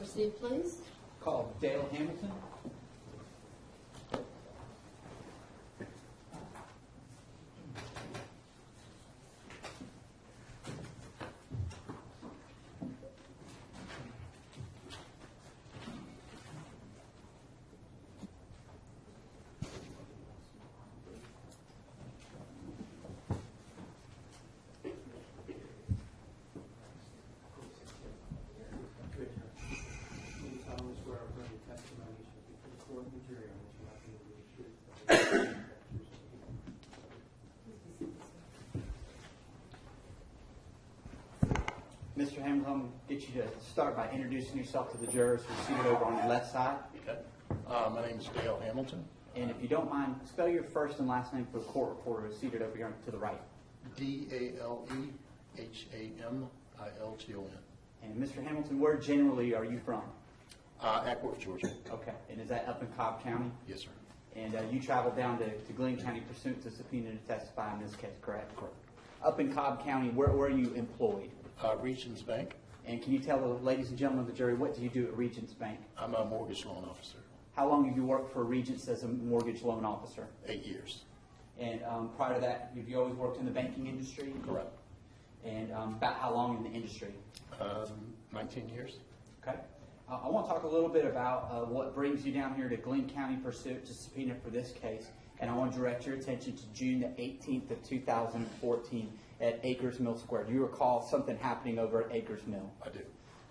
Proceed, please. Call Dale Hamilton. Mr. Hamilton, I'm going to get you to start by introducing yourself to the jurors who are seated over on the left side. Okay. My name is Dale Hamilton. And if you don't mind, spell your first and last name for the court reporter who's seated over here to the right. Dalehamilton. And Mr. Hamilton, where generally are you from? Ackworth, Georgia. Okay. And is that up in Cobb County? Yes, sir. And you traveled down to Glenn County pursuant to subpoena to testify in this case, correct? Correct. Up in Cobb County, where are you employed? Regions Bank. And can you tell the ladies and gentlemen of the jury, what do you do at Regents Bank? I'm a mortgage loan officer. How long have you worked for Regents as a mortgage loan officer? 8 years. And prior to that, have you always worked in the banking industry? Correct. And about how long in the industry? 19 years. Okay. I want to talk a little bit about what brings you down here to Glenn County pursuant to subpoena for this case. And I want to direct your attention to June the 18th of 2014 at Acres Mill Square. Do you recall something happening over at Acres Mill? I do.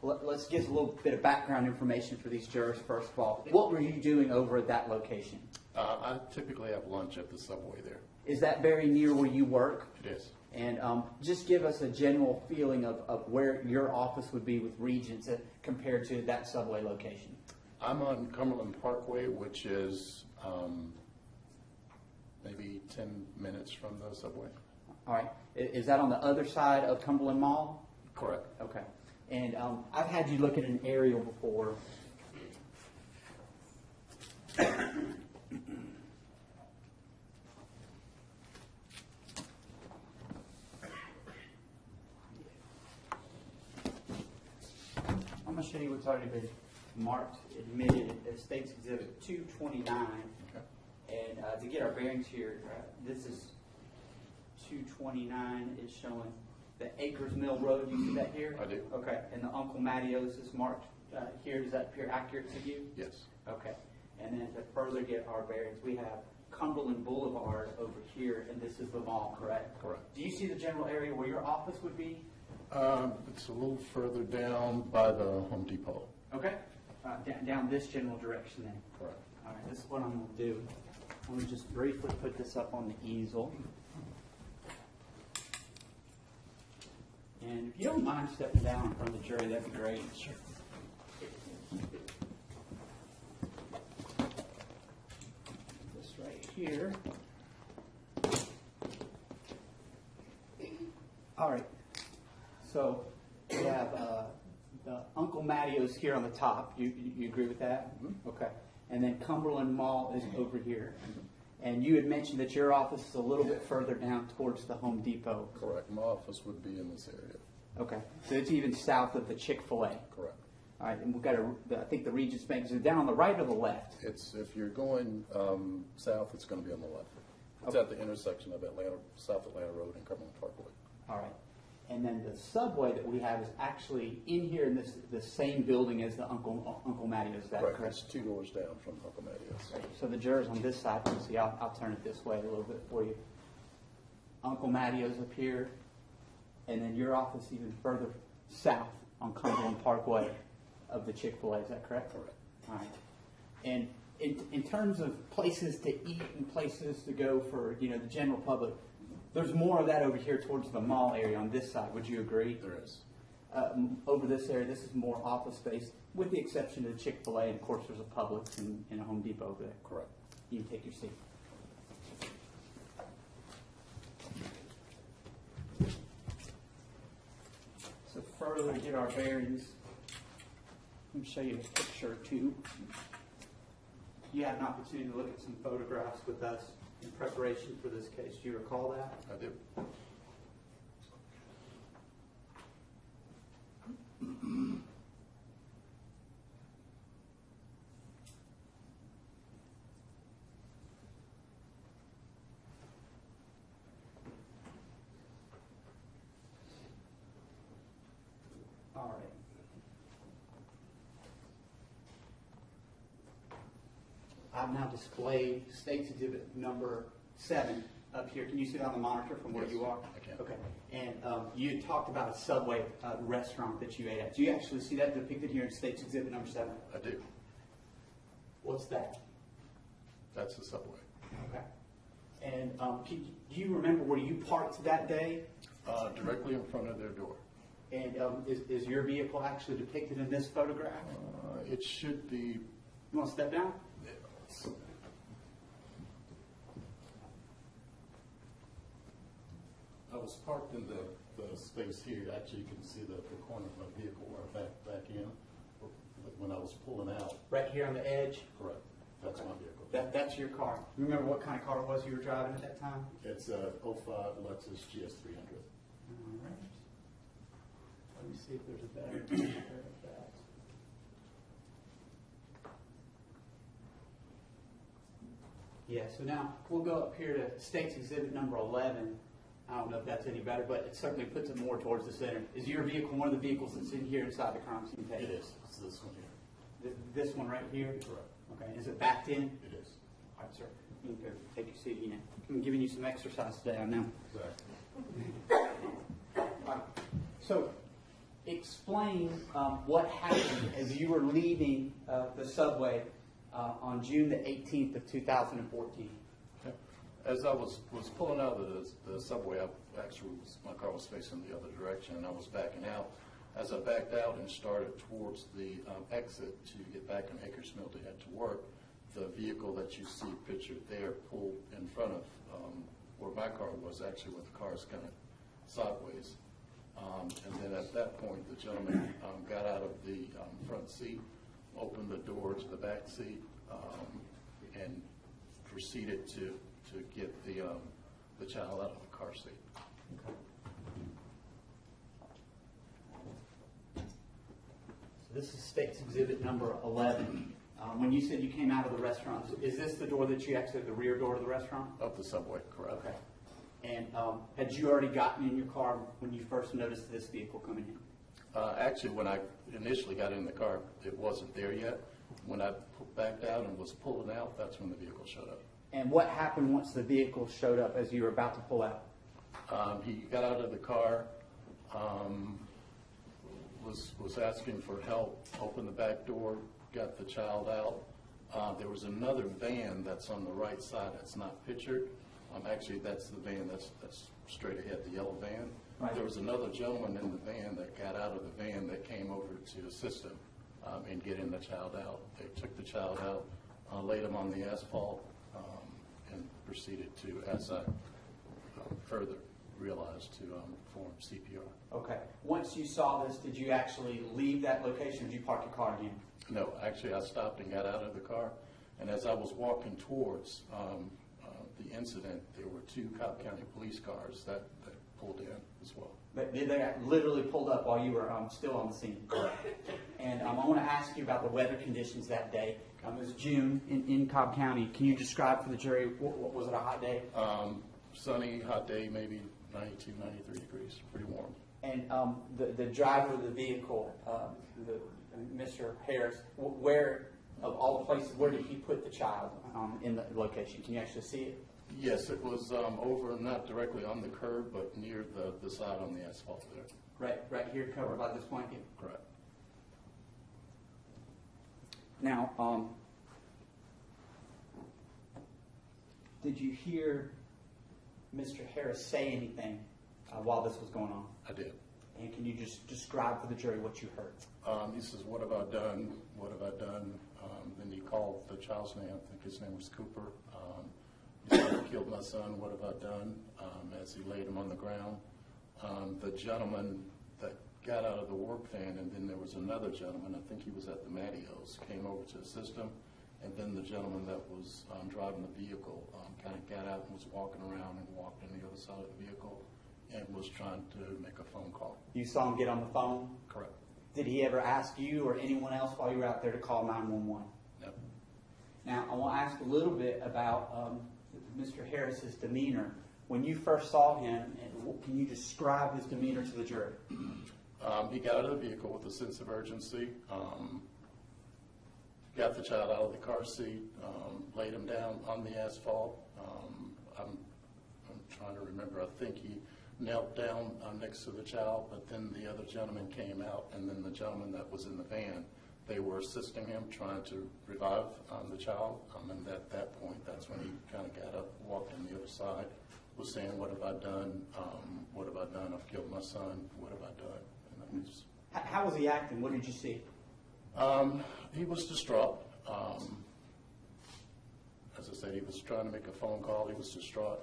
Let's get a little bit of background information for these jurors first of all. What were you doing over at that location? I typically have lunch at the Subway there. Is that very near where you work? It is. And just give us a general feeling of where your office would be with Regents compared to that Subway location. I'm on Cumberland Parkway, which is maybe 10 minutes from the Subway. All right. Is that on the other side of Cumberland Mall? Correct. Okay. And I've had you look at an aerial before. I'm going to show you what's already been marked, admitted as State's Exhibit 229. Okay. And to get our bearings here, this is 229 is showing the Acres Mill Road. You see that here? I do. Okay. And the Uncle Matteo's is marked here. Does that appear accurate to you? Yes. Okay. And then to further get our bearings, we have Cumberland Boulevard over here, and this is the mall, correct? Correct. Do you see the general area where your office would be? It's a little further down by the Home Depot. Okay. Down this general direction then. Correct. All right, this is what I'm going to do. I'm going to just briefly put this up on the easel. And if you don't mind stepping down in front of the jury, that'd be great. Sure. This right here. All right. So we have the Uncle Matteo's here on the top. You agree with that? Mm-hmm. Okay. And then Cumberland Mall is over here. And you had mentioned that your office is a little bit further down towards the Home Depot. Correct. My office would be in this area. Okay. So it's even south of the Chick-fil-A. Correct. All right. And we've got I think the Regents Bank is down on the right or the left? It's if you're going south, it's going to be on the left. It's Okay. at the intersection of South Atlanta Road and Cumberland Parkway. All right. And then the Subway that we have is actually in here in the same building as the Uncle Matteo's. Is that Correct. correct? It's 2 doors down from Uncle Matteo's. Right. So the jurors on this side can see. I'll turn it this way a little bit for you. Uncle Matteo's up here, and then your office even further south on Cumberland Parkway of the Chick-fil-A. Is that correct? Correct. All right. And in terms of places to eat and places to go for the general public, there's more of that over here towards the mall area on this side. Would you agree? There is. Over this area, this is more office space, with the exception of Chick-fil-A, and of course there's a Publix and a Home Depot over there. Correct. You can take your seat. So further to get our bearings, let me show you a picture or two. You had an opportunity to look at some photographs with us in preparation for this case. Do you recall that? I do. I've now displayed State's Exhibit number 7 up here. Can you see that on the monitor from where Yes, you are? I can. Okay. And you had talked about a Subway restaurant that you ate at. Do you actually see that depicted here in State's Exhibit number 7? I do. What's that? That's the Subway. Okay. And do you remember where you parked that day? Directly in front of their door. And is your vehicle actually depicted in this photograph? It should be. You want to step down? I was parked in the space here. Actually, you can see the corner of my vehicle where I back in when I was pulling out. Right here on the edge? Correct. That's my vehicle. That's your car. Remember what kind of car it was you were driving at that time? It's a 05 Lexus GS300. All right. Let me see if there's a better picture of that. Yeah, so now we'll go up here to State's Exhibit number 11. I don't know if that's any better, but it certainly puts it more towards the center. Is your vehicle one of the vehicles that's in here inside the crime scene tape? It is. It's this one here. This one right here? Correct. Okay, is it backed in? It is. All right, sir. You can go take your seat again. I'm giving you some exercise today, I know. Exactly. All right. So, explain what happened as you were leaving the subway on June the 18th of 2014. Okay. As I was pulling out of the subway, my car was facing the other direction, and I was backing out. As I backed out and started towards the exit to get back in Acres Mill to head to work, the vehicle that you see pictured there pulled in front of where my car was, actually with the cars kind of sideways. And then at that point, the gentleman got out of the front seat, opened the door to the back seat, and proceeded to get the child out of the car seat. Okay. So this is State's Exhibit number 11. When you said you came out of the restaurant, is this the door that you exited, the rear door of the restaurant? Of the subway, correct. Okay. And had you already gotten in your car when you first noticed this vehicle coming in? Actually, when I initially got in the car, it wasn't there yet. When I backed out and was pulling out, that's when the vehicle showed up. And what happened once the vehicle showed up as you were about to pull out? He got out of the car, was asking for help, opened the back door, got the child out. There was another van that's on the right side that's not pictured. Actually, that's the van that's straight ahead, the yellow van. Right. There was another gentleman in the van that got out of the van that came over to assist him in getting the child out. They took the child out, laid him on the asphalt, and proceeded to, as I further realized, to perform CPR. Okay. Once you saw this, did you actually leave that location or did you park your car again? No, actually, I stopped and got out of the car, and as I was walking towards the incident, there were 2 Cobb County police cars that pulled in as well. But they literally pulled up while you were still on the scene. Correct. And I want to ask you about the weather conditions that day. It was June in Cobb County. Can you describe for the jury, what was it, a hot day? Sunny, hot day, maybe 92, 93 degrees, pretty warm. And the driver of the vehicle, Mr. Harris, where, of all the places, where did he put the child in the location? Can you actually see it? Yes, it was over, not directly on the curb, but near the side on the asphalt there. Right here, covered by this blanket? Correct. Now, did you hear Mr. Harris say anything while this was going on? I did. And can you just describe for the jury what you heard? He says, "What have I done? What have I done?" Then he called the child's name. I think his name was Cooper. He said, "I killed my son. What have I done?" As he laid him on the ground. The gentleman that got out of the work van, and then there was another gentleman, I think he was at the Mattios, came over to assist him. And then the gentleman that was driving the vehicle kind of got out and was walking around and walked on the other side of the vehicle and was trying to make a phone call. You saw him get on the phone? Correct. Did he ever ask you or anyone else while you were out there to call 911? No. Now, I want to ask a little bit about Mr. Harris's demeanor. When you first saw him, can you describe his demeanor to the jury? He got out of the vehicle with a sense of urgency, got the child out of the car seat, laid him down on the asphalt. I'm trying to remember, I think he knelt down next to the child, but then the other gentleman came out, and then the gentleman that was in the van, they were assisting him, trying to revive the child. And at that point, that's when he kind of got up, walked on the other side, was saying, "What have I done? What have I done? I've killed my son. What have I done?" And that was, How was he acting? What did you see? he was distraught. As I said, he was trying to make a phone call. He was distraught.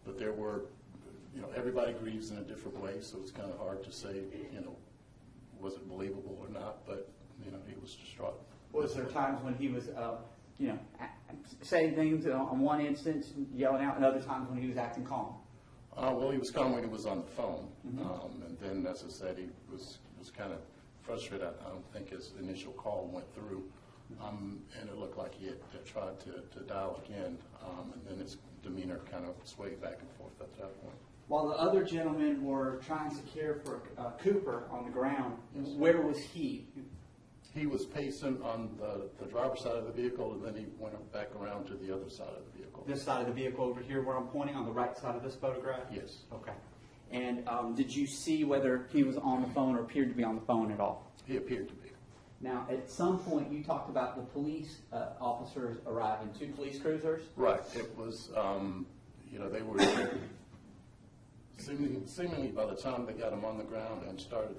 But there were, everybody grieves in a different way, so it's kind of hard to say, was it believable or not, but, he was distraught. Was there times when he was, saying things on one instance, yelling out, and other times when he was acting calm? Well, he was calm when he was on the phone. And then, as I said, he was kind of frustrated. I don't think his initial call went through. And it looked like he had tried to dial again. And then his demeanor kind of swayed back and forth at that point. While the other gentlemen were trying to care for Cooper on the ground, where was he? He was pacing on the driver's side of the vehicle, and then he went back around to the other side of the vehicle. This side of the vehicle over here where I'm pointing, on the right side of this photograph? Yes. Okay. And did you see whether he was on the phone or appeared to be on the phone at all? He appeared to be. Now, at some point, you talked about the police officers arriving, 2 police cruisers? Right. It was, they were seemingly by the time they got him on the ground and started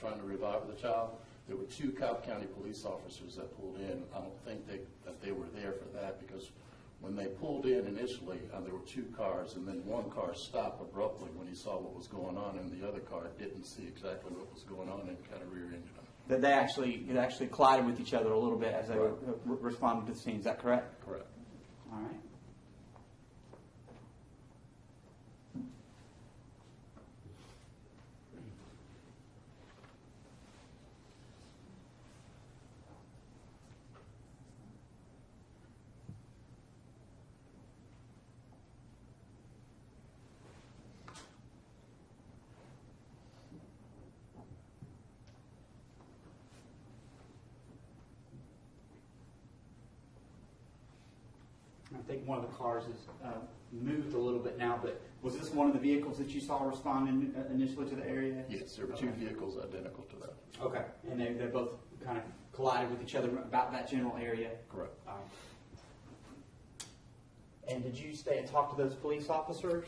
trying to revive the child, there were 2 Cobb County police officers that pulled in. I don't think that they were there for that, because when they pulled in initially, there were 2 cars, and then one car stopped abruptly when he saw what was going on, and the other car didn't see exactly what was going on and kind of rear-ended him. That they actually collided with each other a little bit as they responded to the scene. Is that correct? Correct. All right. I think one of the cars has moved a little bit now, but was this one of the vehicles that you saw responding initially to the area? Yes, there were 2 vehicles identical to that. Okay. And they both kind of collided with each other about that general area? Correct. All right. And did you stay and talk to those police officers?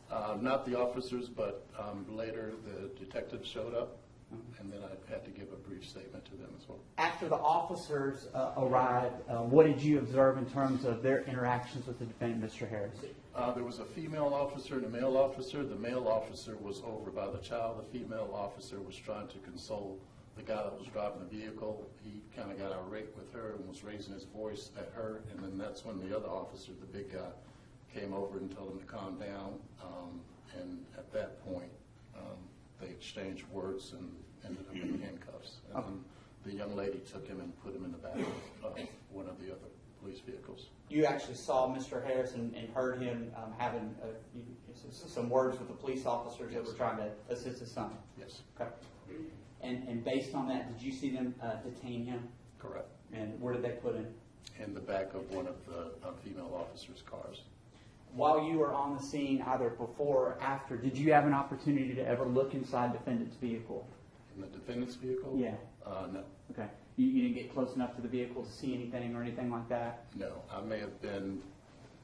Not the officers, but later the detectives showed up, and then I had to give a brief statement to them as well. After the officers arrived, what did you observe in terms of their interactions with the defendant, Mr. Harris? There was a female officer and a male officer. The male officer was over by the child. The female officer was trying to console the guy that was driving the vehicle. He kind of got irate with her and was raising his voice at her, and then that's when the other officer, the big guy, came over and told him to calm down. And at that point, they exchanged words and ended up in handcuffs. And then the young lady took him and put him in the back of one of the other police vehicles. You actually saw Mr. Harris and heard him having some words with the police officers that were trying to assist his son? Yes. Okay. And based on that, did you see them detain him? Correct. And where did they put him? In the back of one of the female officers' cars. While you were on the scene, either before or after, did you have an opportunity to ever look inside defendant's vehicle? In the defendant's vehicle? Yeah. No. Okay. You didn't get close enough to the vehicle to see anything or anything like that? No. I may have been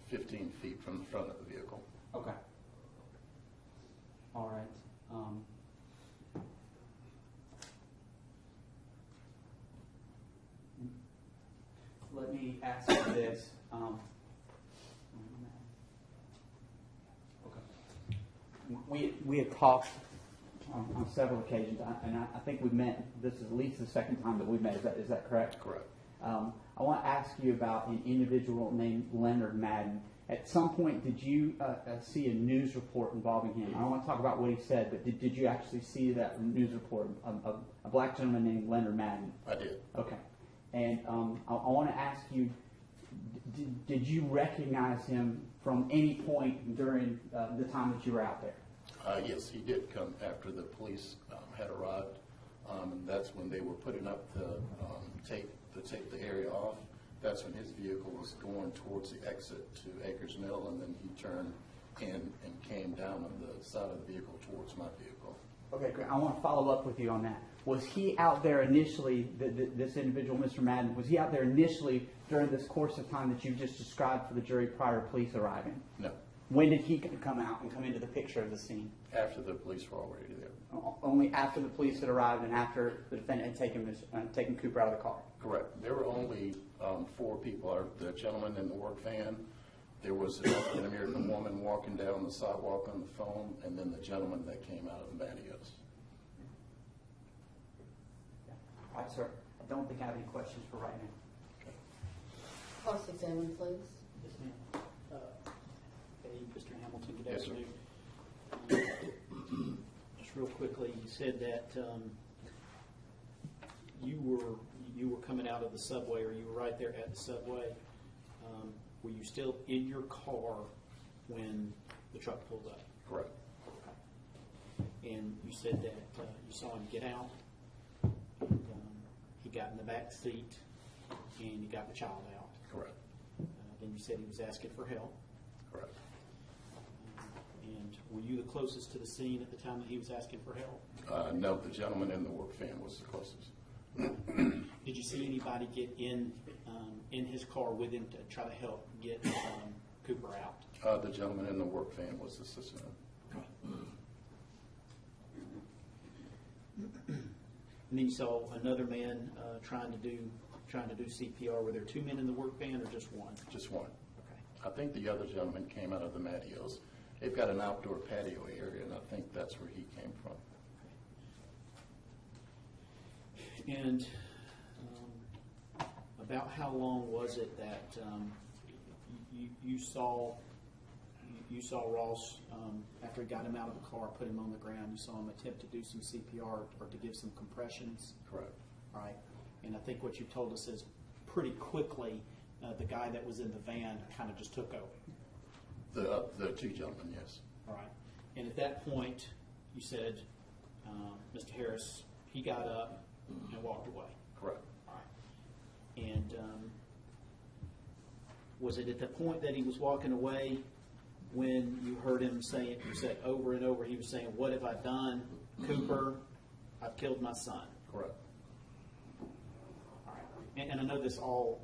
15 feet from the front of the vehicle. Okay. All right. Let me ask you this. We have talked on several occasions, and I think we've met. This is at least the second time that we've met. Is that correct? Correct. I want to ask you about an individual named Leonard Madden. At some point, did you see a news report involving him? I don't want to talk about what he said, but did you actually see that news report of a black gentleman named Leonard Madden? I did. Okay. And I want to ask you, did you recognize him from any point during the time that you were out there? Yes, he did come after the police had arrived, and that's when they were putting up the tape, the take the area off. That's when his vehicle was going towards the exit to Acres Mill, and then he turned in and came down on the side of the vehicle towards my vehicle. Okay, great. I want to follow up with you on that. Was he out there initially, this individual, Mr. Madden, was he out there initially during this course of time that you just described for the jury prior to police arriving? No. When did he come out and come into the picture of the scene? After the police were already there. Only after the police had arrived and after the defendant had taken Cooper out of the car? Correct. There were only 4 people. The gentleman in the work van, there was an African-American woman walking down the sidewalk on the phone, and then the gentleman that came out of the patios. All right, sir. I don't think I have any questions for right now. Cross-examine, please. Yes, ma'am. Hey, Mr. Hamilton, good Yes, sir. afternoon. Just real quickly, you said that you were coming out of the subway, or you were right there at the subway. Were you still in your car when the truck pulled up? Correct. And you said that you saw him get out, and he got in the back seat, and he got the child out. Correct. Then you said he was asking for help. Correct. And were you the closest to the scene at the time that he was asking for help? No, the gentleman in the work van was the closest. Did you see anybody get in his car with him to try to help get Cooper out? The gentleman in the work van was assisting him. And then you saw another man trying to do CPR. Were there 2 men in the work van or just one? Just one. Okay. I think the other gentleman came out of the patios. They've got an outdoor patio area, and I think that's where he came from. And about how long was it that you saw Ross after he got him out of the car, put him on the ground? You saw him attempt to do some CPR or to give some compressions. Correct. All right. And I think what you told us is pretty quickly the guy that was in the van kind of just took over. The 2 gentlemen, yes. All right. And at that point, you said, Mr. Harris, he got up and walked away. Correct. All right. And was it at the point that he was walking away when you heard him say over and over, he was saying, "What have I done, Cooper? I've killed my son." Correct. All right. And I know this all,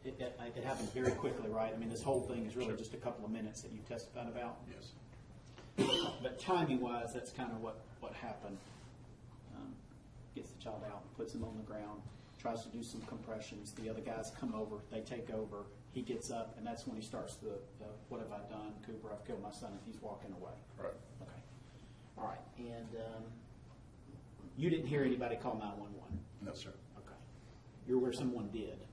it happened very quickly, right? I mean, this whole thing is really Sure. just a couple of minutes that you testified about. Yes. But timing-wise, that's kind of what happened. Gets the child out, puts him on the ground, tries to do some compressions. The other guys come over, they take over. He gets up, and that's when he starts the "What have I done, Cooper? I've killed my son," and he's walking away. Correct. Okay. All right. And you didn't hear anybody call 911? No, sir. Okay. You're where someone did.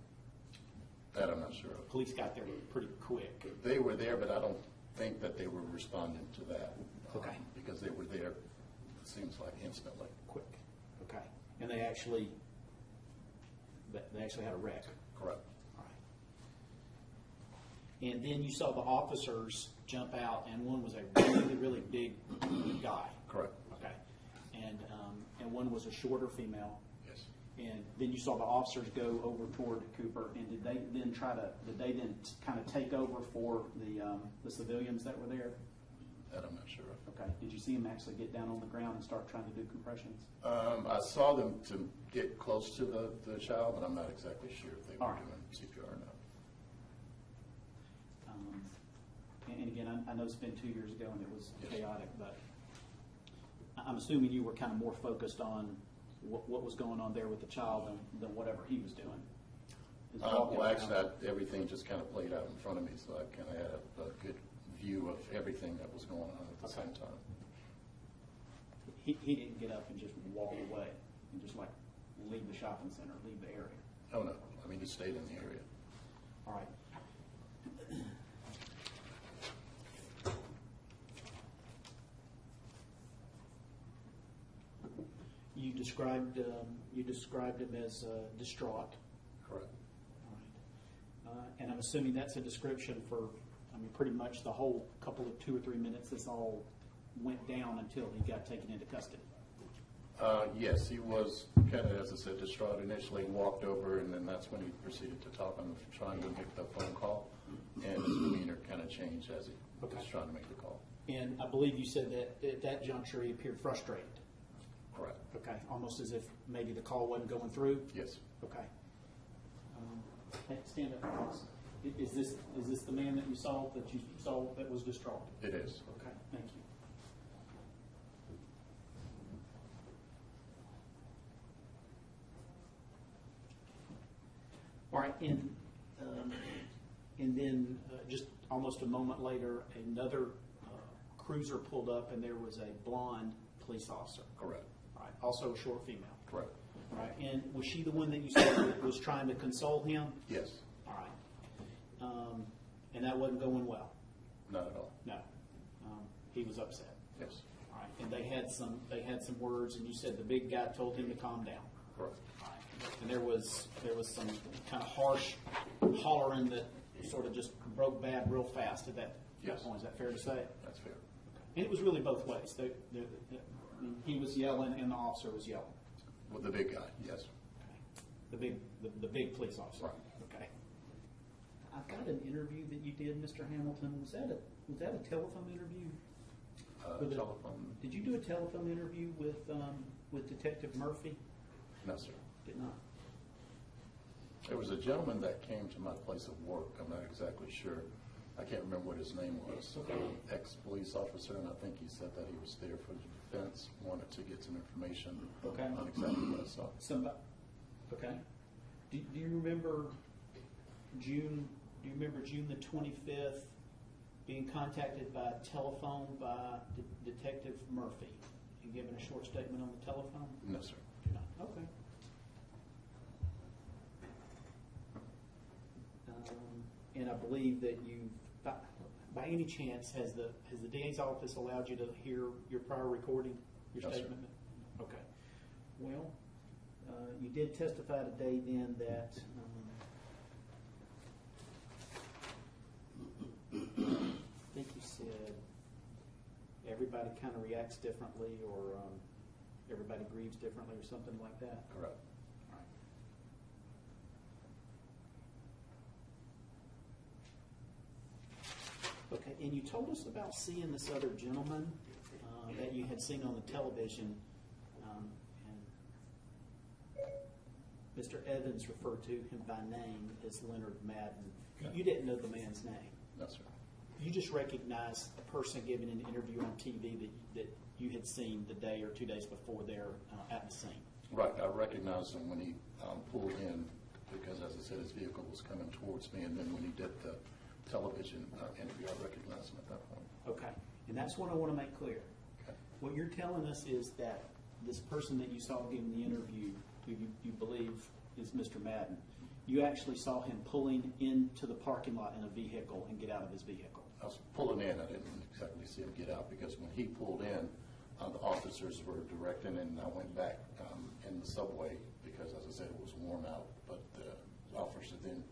That I'm not sure of. Police got there pretty quick. They were there, but I don't think that they were responding to that. Okay. Because they were there, it seems like instantly. Quick. Okay. And they actually had a wreck. Correct. All right. And then you saw the officers jump out, and one was a really, really big guy. Correct. Okay. And one was a shorter female. Yes. And then you saw the officers go over toward Cooper, and did they then kind of take over for the civilians that were there? That I'm not sure of. Okay. Did you see them actually get down on the ground and start trying to do compressions? I saw them to get close to the child, but I'm not exactly sure if they were All right. doing CPR or not. And again, I know it's been 2 years ago and it was Yes. chaotic, but I'm assuming you were kind of more focused on what was going on there with the child than whatever he was doing. His walking Well, actually, around. everything just kind of played out in front of me, so I kind of had a good view of everything that was going on at the same time. He didn't get up and just walk away and just like leave the shopping center, leave the area. Oh, no. I mean, he stayed in the area. All right. You described him as distraught. Correct. All right. And I'm assuming that's a description for, pretty much the whole couple of 2 or 3 minutes this all went down until he got taken into custody. Yes, he was kind of, as I said, distraught initially, walked over, and then that's when he proceeded to talk on the, trying to make the phone call, and his demeanor kind of changed as he was trying to make the call. And I believe you said that at that juncture he appeared frustrated. Correct. Okay, almost as if maybe the call wasn't going through? Yes. Okay. Hey, stand up, please. Is this the man that you saw that was distraught? It is. Okay, thank you. All right, and then just almost a moment later, another cruiser pulled up, and there was a blonde police officer. Correct. All right, also a short female. Correct. All right, and was she the one that you said was trying to console him? Yes. All right. And that wasn't going well? Not at all. No. He was upset. Yes. All right, and they had some words, and you said the big guy told him to calm down. Correct. All right. And there was some kind of harsh hollering that sort of just broke bad real fast at that Yes. point. Is that fair to say? That's fair. And it was really both ways. He was yelling, and the officer was yelling. With the big guy, yes. Okay. The big police officer. Right. Okay. I've got an interview that you did, Mr. Hamilton. Was that a telephone interview? Telephone? Did you do a telephone interview with Detective Murphy? No, sir. Did not. There was a gentleman that came to my place of work. I'm not exactly sure. I can't remember what his name was. Ex-police officer, and I think he said that he was there for the defense, wanted to get some information on exactly what I saw. Okay. Do you remember June? Do you remember June the 25th being contacted by telephone by Detective Murphy and giving a short statement on the telephone? No, sir. Okay. And I believe that you, by any chance, has the DA's office allowed you to hear your prior recording, your No, sir. statement? Okay. Well, you did testify today then that I think you said everybody kind of reacts differently, or everybody grieves differently, or something like that. Correct. All right. Okay, and you told us about seeing this other gentleman that you had seen on the television, and Mr. Evans referred to him by name as Leonard Madden. You didn't know the man's name. No, sir. You just recognized a person giving an interview on TV that you had seen the day or 2 days before there at the scene. Right. I recognized him when he pulled in because, as I said, his vehicle was coming towards me, and then when he did the television interview, I recognized him at that point. Okay, and that's what I want to make clear. Okay. What you're telling us is that this person that you saw giving the interview, who you believe is Mr. Madden, you actually saw him pulling into the parking lot in a vehicle and get out of his vehicle. I was pulling in. I didn't exactly see him get out because when he pulled in, the officers were directing, and I went back in the subway because, as I said, it was warm out. But the officer then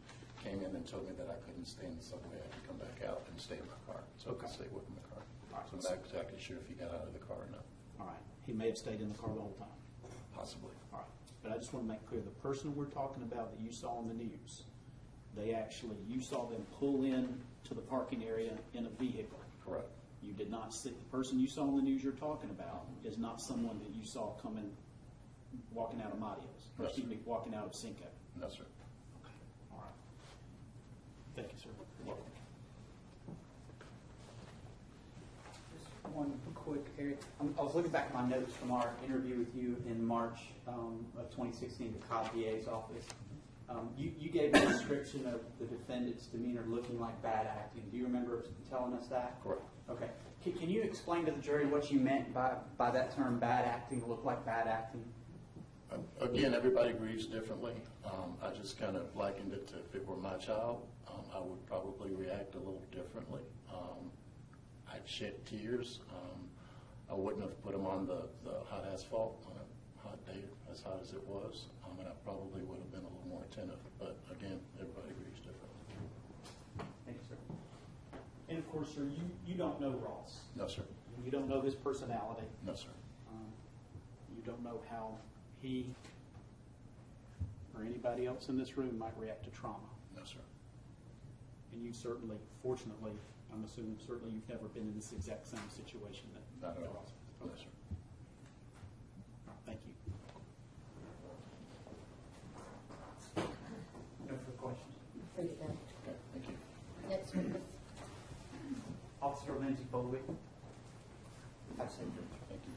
came in and told me that I couldn't stay in the subway. I could come back out and stay in my car. So I could stay with him in the car. All right. So I'm not exactly sure if he got out of the car or not. All right, he may have stayed in the car the whole time. Possibly. All right, but I just want to make clear, the person we're talking about that you saw on the news, you saw them pull in to the parking area in a vehicle. Correct. You did not see, the person you saw on the news you're talking about is not someone that you saw walking out of Matio's, or Yes, excuse sir. me, walking out of Cinco. No, sir. All right. Thank you, sir. You're welcome. Just one quick area. I was looking back at my notes from our interview with you in March of 2016 at the Cobb DA's office. You gave a description of the defendant's demeanor looking like bad acting. Do you remember telling us that? Correct. Okay. Can you explain to the jury what you meant by that term, bad acting, look like bad acting? Again, everybody grieves differently. I just kind of likened it to if it were my child, I would probably react a little differently. I'd shed tears. I wouldn't have put them on the hot asphalt on a hot day as hot as it was, and I probably would have been a little more attentive. But again, everybody grieves differently. Thank you, sir. And of course, sir, you don't know Ross. No, sir. You don't know his personality. No, sir. You don't know know how he or anybody else in this room might react to trauma. No, sir. And you certainly, fortunately, I'm assuming certainly you've never been in this exact same situation that. Not at all. No, Okay. sir. Thank you. No further questions. Please go. Okay, thank you. Next witness. Officer Lindsay Foglia. Have a seat. Thank you.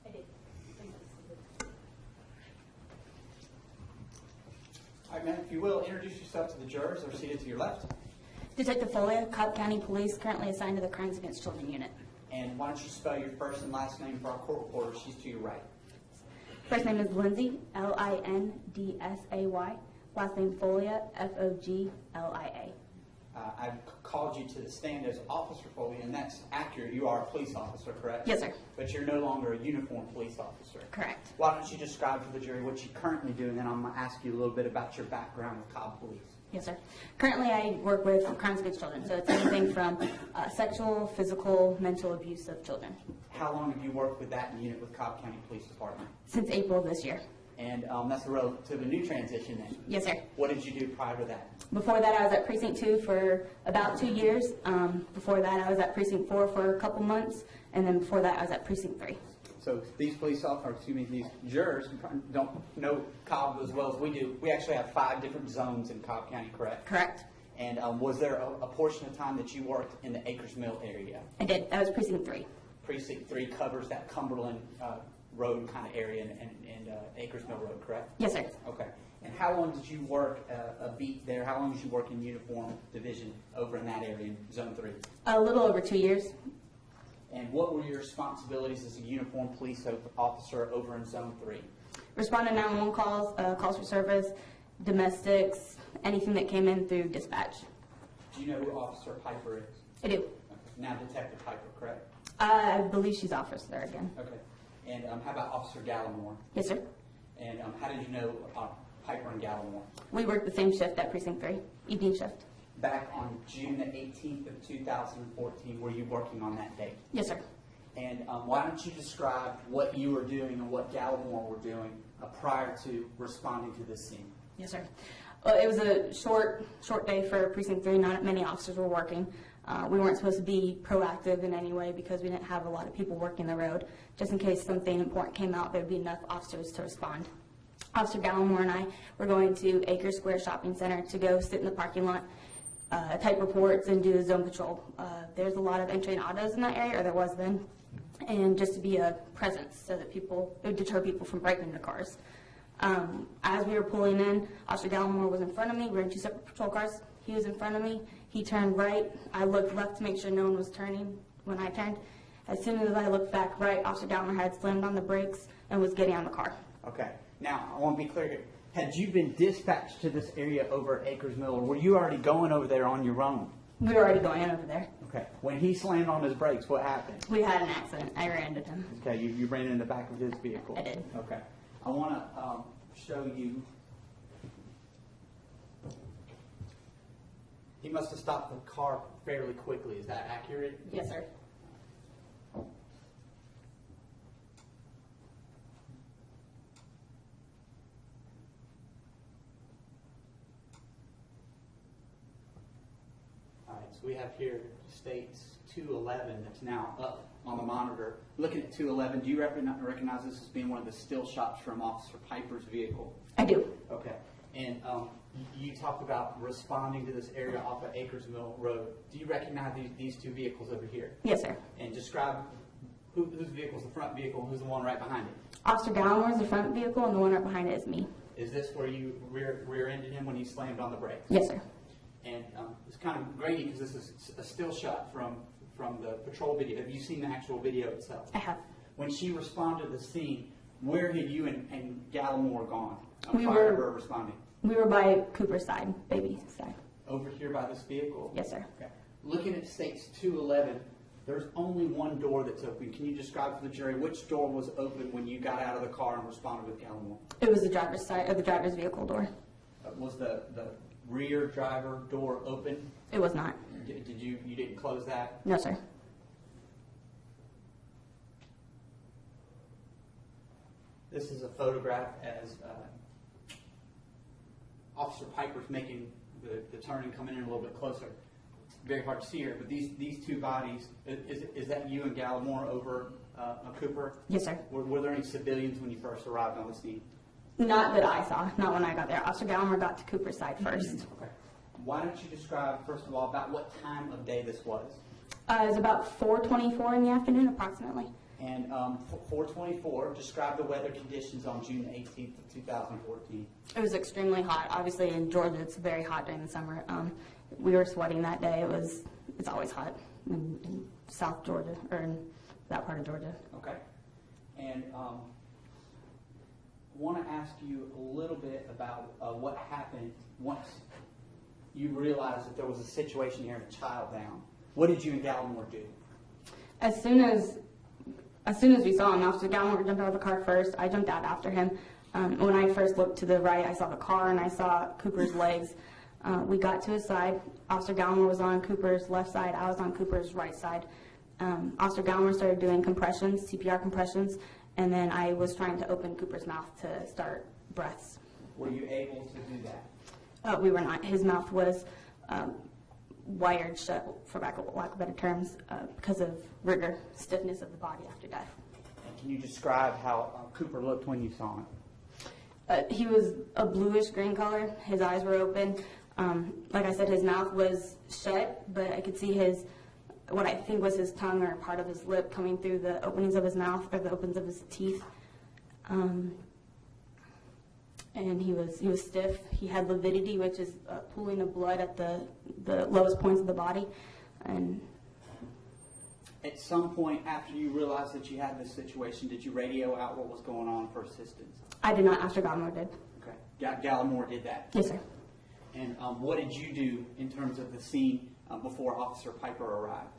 I did. All right, ma'am, if you will, introduce yourself to the jurors. They're seated to your left. Detective Foglia, Cobb County Police, currently assigned to the Crimes Against Children Unit. And why don't you spell your first and last name for our court reporter? She's to your right. First name is Lindsay, Lindsay. Last name Foglia, Foglia. I've called you to the stand as Officer Foley, and that's accurate. You are a police officer, correct? Yes, sir. But you're no longer a uniformed police officer. Correct. Why don't you describe for the jury what you currently do, and then I'm going to ask you a little bit about your background with Cobb Police. Yes, sir. Currently, I work with Crimes Against Children, so it's anything from sexual, physical, mental abuse of children. How long have you worked with that unit with Cobb County Police Department? Since April of this year. And that's a relatively new transition then. Yes, sir. What did you do prior to that? Before that, I was at Precinct 2 for about 2 years. Before that, I was at Precinct 4 for a couple months. And then before that, I was at Precinct 3. So these these jurors don't know Cobb as well as we do. We actually have 5 different zones in Cobb County, correct? Correct. And was there a portion of time that you worked in the Acres Mill area? I did. That was Precinct 3. Precinct 3 covers that Cumberland Road kind of area and Acres Mill Road, correct? Yes, sir. Okay. And how long did you work a beat there? How long did you work in uniform division over in that area in Zone 3? A little over 2 years. And what were your responsibilities as a uniformed police officer over in Zone 3? Respond to 911 calls, calls for service, domestics, anything that came in through dispatch. Do you know who Officer Piper is? I do. Okay. Now Detective Piper, correct? I believe she's officer there again. Okay. And how about Officer Gallimore? Yes, sir. And how did you know Piper and Gallimore? We worked the same shift at Precinct 3, evening shift. Back on June the 18th of 2014, were you working on that date? Yes, sir. And why don't you describe what you were doing and what Gallimore were doing prior to responding to this scene? Yes, sir. Well, it was a short day for Precinct 3. Not many officers were working. We weren't supposed to be proactive in any way because we didn't have a lot of people working the road. Just in case something important came out, there would be enough officers to respond. Officer Gallimore and I were going to Acres Square Shopping Center to go sit in the parking lot, type reports, and do a zone patrol. There's a lot of entry and autos in that area, or there was then, and just to be a presence so that it would deter people from breaking into cars. As we were pulling in, Officer Gallimore was in front of me. We were in 2 separate patrol cars. He was in front of me. He turned right. I looked left to make sure no one was turning when I turned. As soon as I looked back right, Officer Gallimore had slammed on the brakes and was getting out of the car. Okay. Now, I want to be clear here. Had you been dispatched to this area over at Acres Mill, or were you already going over there on your own? We were already going over there. Okay. When he slammed on his brakes, what happened? We had an accident. I ran-ended him. Okay, you ran in the back of his vehicle. I did. Okay. I want to show you. He must have stopped the car fairly quickly. Is that accurate? Yes, sir. All right, so we have here states 211 that's now up on the monitor. Looking at 211, do you recognize this as being one of the still shots from Officer Piper's vehicle? I do. Okay. And you talked about responding to this area off of Acres Mill Road. Do you recognize these 2 vehicles over here? Yes, sir. And describe whose vehicle is the front vehicle and who's the one right behind it. Officer Gallimore is the front vehicle, and the one right behind it is me. Is this where you rear-ended him when he slammed on the brakes? Yes, sir. And it's kind of grainy because this is a still shot from from the patrol video. Have you seen the actual video itself? I have. When she responded to the scene, where had you and Gallimore gone We prior to were- her responding? We were by Cooper's side, baby's side. Over here by this vehicle? Yes, sir. Okay. Looking at States 211, there's only one door that's open. Can you describe for the jury which door was open when you got out of the car and responded with Gallimore? It was the driver's side, or the driver's vehicle door. Was the rear driver door open? It was not. Did you didn't close that? No, sir. This is a photograph as Officer Piper's making the turn and coming in a little bit closer. It's very hard to see here, but these two bodies, is that you and Gallimore over Cooper? Yes, sir. Were there any civilians when you first arrived on the scene? Not that I saw, not when I got there. Officer Gallimore got to Cooper's side first. Okay. Why don't you describe, first of all, about what time of day this was? It was about 4:24 in the afternoon, approximately. And 424, describe the weather conditions on June 18th of 2014. It was extremely hot. Obviously, in Georgia, it's very hot during the summer. We were sweating that day. It's always hot in South Georgia, or in that part of Georgia. Okay. And I want to ask you a little bit about what happened once you realized that there was a situation here and a child down. What did you and Gallimore do? As soon as we saw him, Officer Gallimore jumped out of the car first. I jumped out after him. When I first looked to the right, I saw the car and I saw Cooper's legs. We got to his side. Officer Gallimore was on Cooper's left side. I was on Cooper's right side. Officer Gallimore started doing compressions, CPR compressions, and then I was trying to open Cooper's mouth to start breaths. Were you able to do that? We were not. His mouth was wired shut, for lack of better terms, because of rigor, stiffness of the body after death. And can you describe how Cooper looked when you saw him? He was a bluish green color. His eyes were open. Like I said, his mouth was shut, but I could see what I think was his tongue or part of his lip coming through the openings of his mouth or the openings of his teeth. And he was stiff. He had lividity, which is pooling of blood at the lowest points of the body. And At some point after you realized that you had this situation, did you radio out what was going on for assistance? I did not. Officer Gallimore did. Okay. Gallimore did that. Yes, sir. And what did you do in terms of the scene before Officer Piper arrived?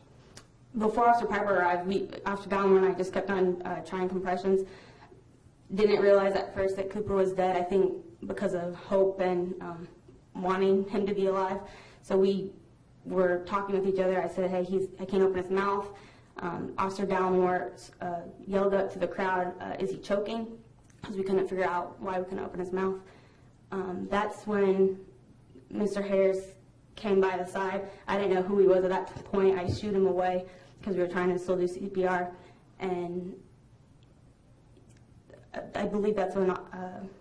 Before Officer Piper arrived, Officer Gallimore and I just kept on trying compressions. Didn't realize at first that Cooper was dead, I think because of hope and wanting him to be alive. So we were talking with each other. I said, hey, I can't open his mouth. Officer Gallimore yelled up to the crowd, is he choking? Because we couldn't figure out why we couldn't open his mouth. That's when Mr. Harris came by the side. I didn't know who he was at that point. I shooed him away because we were trying to still do CPR. And I believe that's when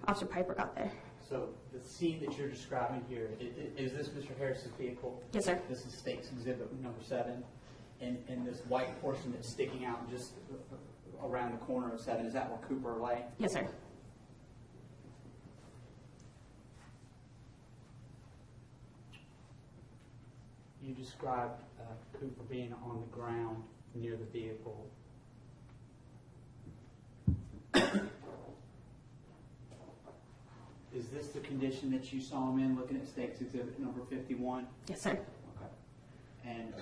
Officer Piper got there. So the scene that you're describing here, is this Mr. Harris's vehicle? Yes, sir. This is State's Exhibit number 7. And this white portion that's sticking out just around the corner of 7, is that where Cooper lay? Yes, sir. You described Cooper being on the ground near the vehicle. Is this the condition that you saw him in, looking at State's Exhibit number 51? Yes, sir. Okay. And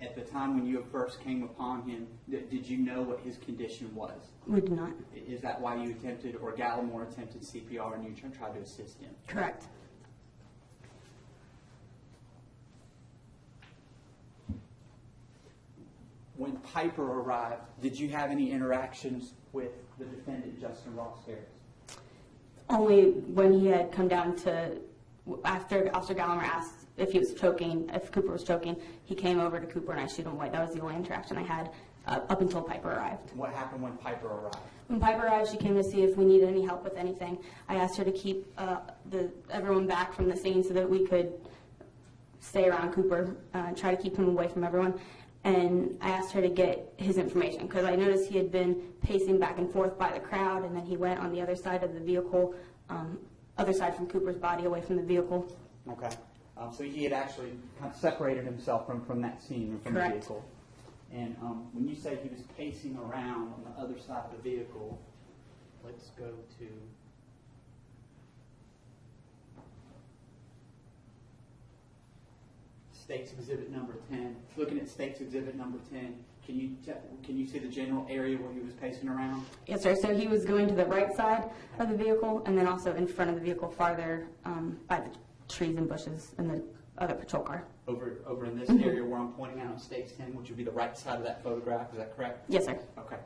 at the time when you first came upon him, did you know what his condition was? We did not. Is that why you attempted, or Gallimore attempted CPR and you tried to assist him? Correct. When Piper arrived, did you have any interactions with the defendant, Justin Ross Harris? Only when he had come down after Officer Gallimore asked if he was choking, if Cooper was choking, he came over to Cooper and I shoot him away. That was the only interaction I had up until Piper arrived. What happened when Piper arrived? When Piper arrived, she came to see if we needed any help with anything. I asked her to keep everyone back from the scene so that we could stay around Cooper, try to keep him away from everyone. And I asked her to get his information because I noticed he had been pacing back and forth by the crowd, and then he went on the other side of the vehicle, other side from Cooper's body, away from the vehicle. Okay. So he had actually kind of separated himself from that scene, from Correct. the vehicle. And when you say he was pacing around on the other side of the vehicle, let's go to State's Exhibit number 10. Looking at State's Exhibit number 10, can you see the general area where he was pacing around? Yes, sir. So he was going to the right side of the vehicle and then also in front of the vehicle farther by the trees and bushes and the other patrol car. Over in this area where I'm pointing out on State's 10, which would be the right side of that photograph, is that correct? Yes, sir. Okay.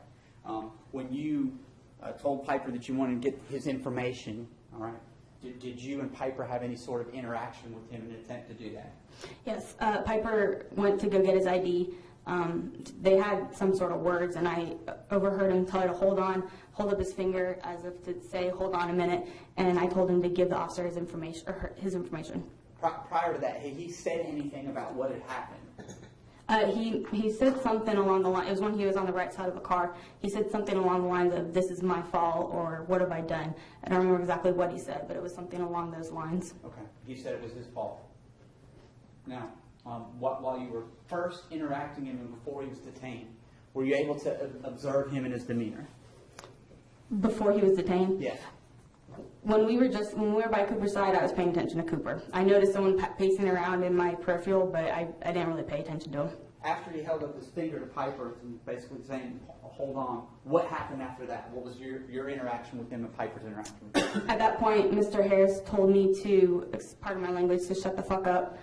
When you told Piper that you wanted to get his information, all right, did you and Piper have any sort of interaction with him in an attempt to do that? Yes. Piper went to go get his ID. They had some sort of words, and I overheard him tell her to hold up his finger as if to say, hold on a minute, and I told him to give the officer his information, his information. Prior to that, had he said anything about what had happened? He said something along the line. It was when he was on the right side of the car. He said something along the lines of, "This is my fault," or "What have I done?" I don't remember exactly what he said, but it was something along those lines. Okay. He said it was his fault. Now, while you were first interacting with him before he was detained, were you able to observe him and his demeanor? Before he was detained? Yes. When we were by Cooper's side, I was paying attention to Cooper. I noticed someone pacing around in my peripheral, but I didn't really pay attention to him. After he held up his finger to Piper and basically saying, hold on, what happened after that? What was your interaction with him and Piper's interaction with him? At that point, Mr. Harris told me to, pardon my language, to shut the fuck up.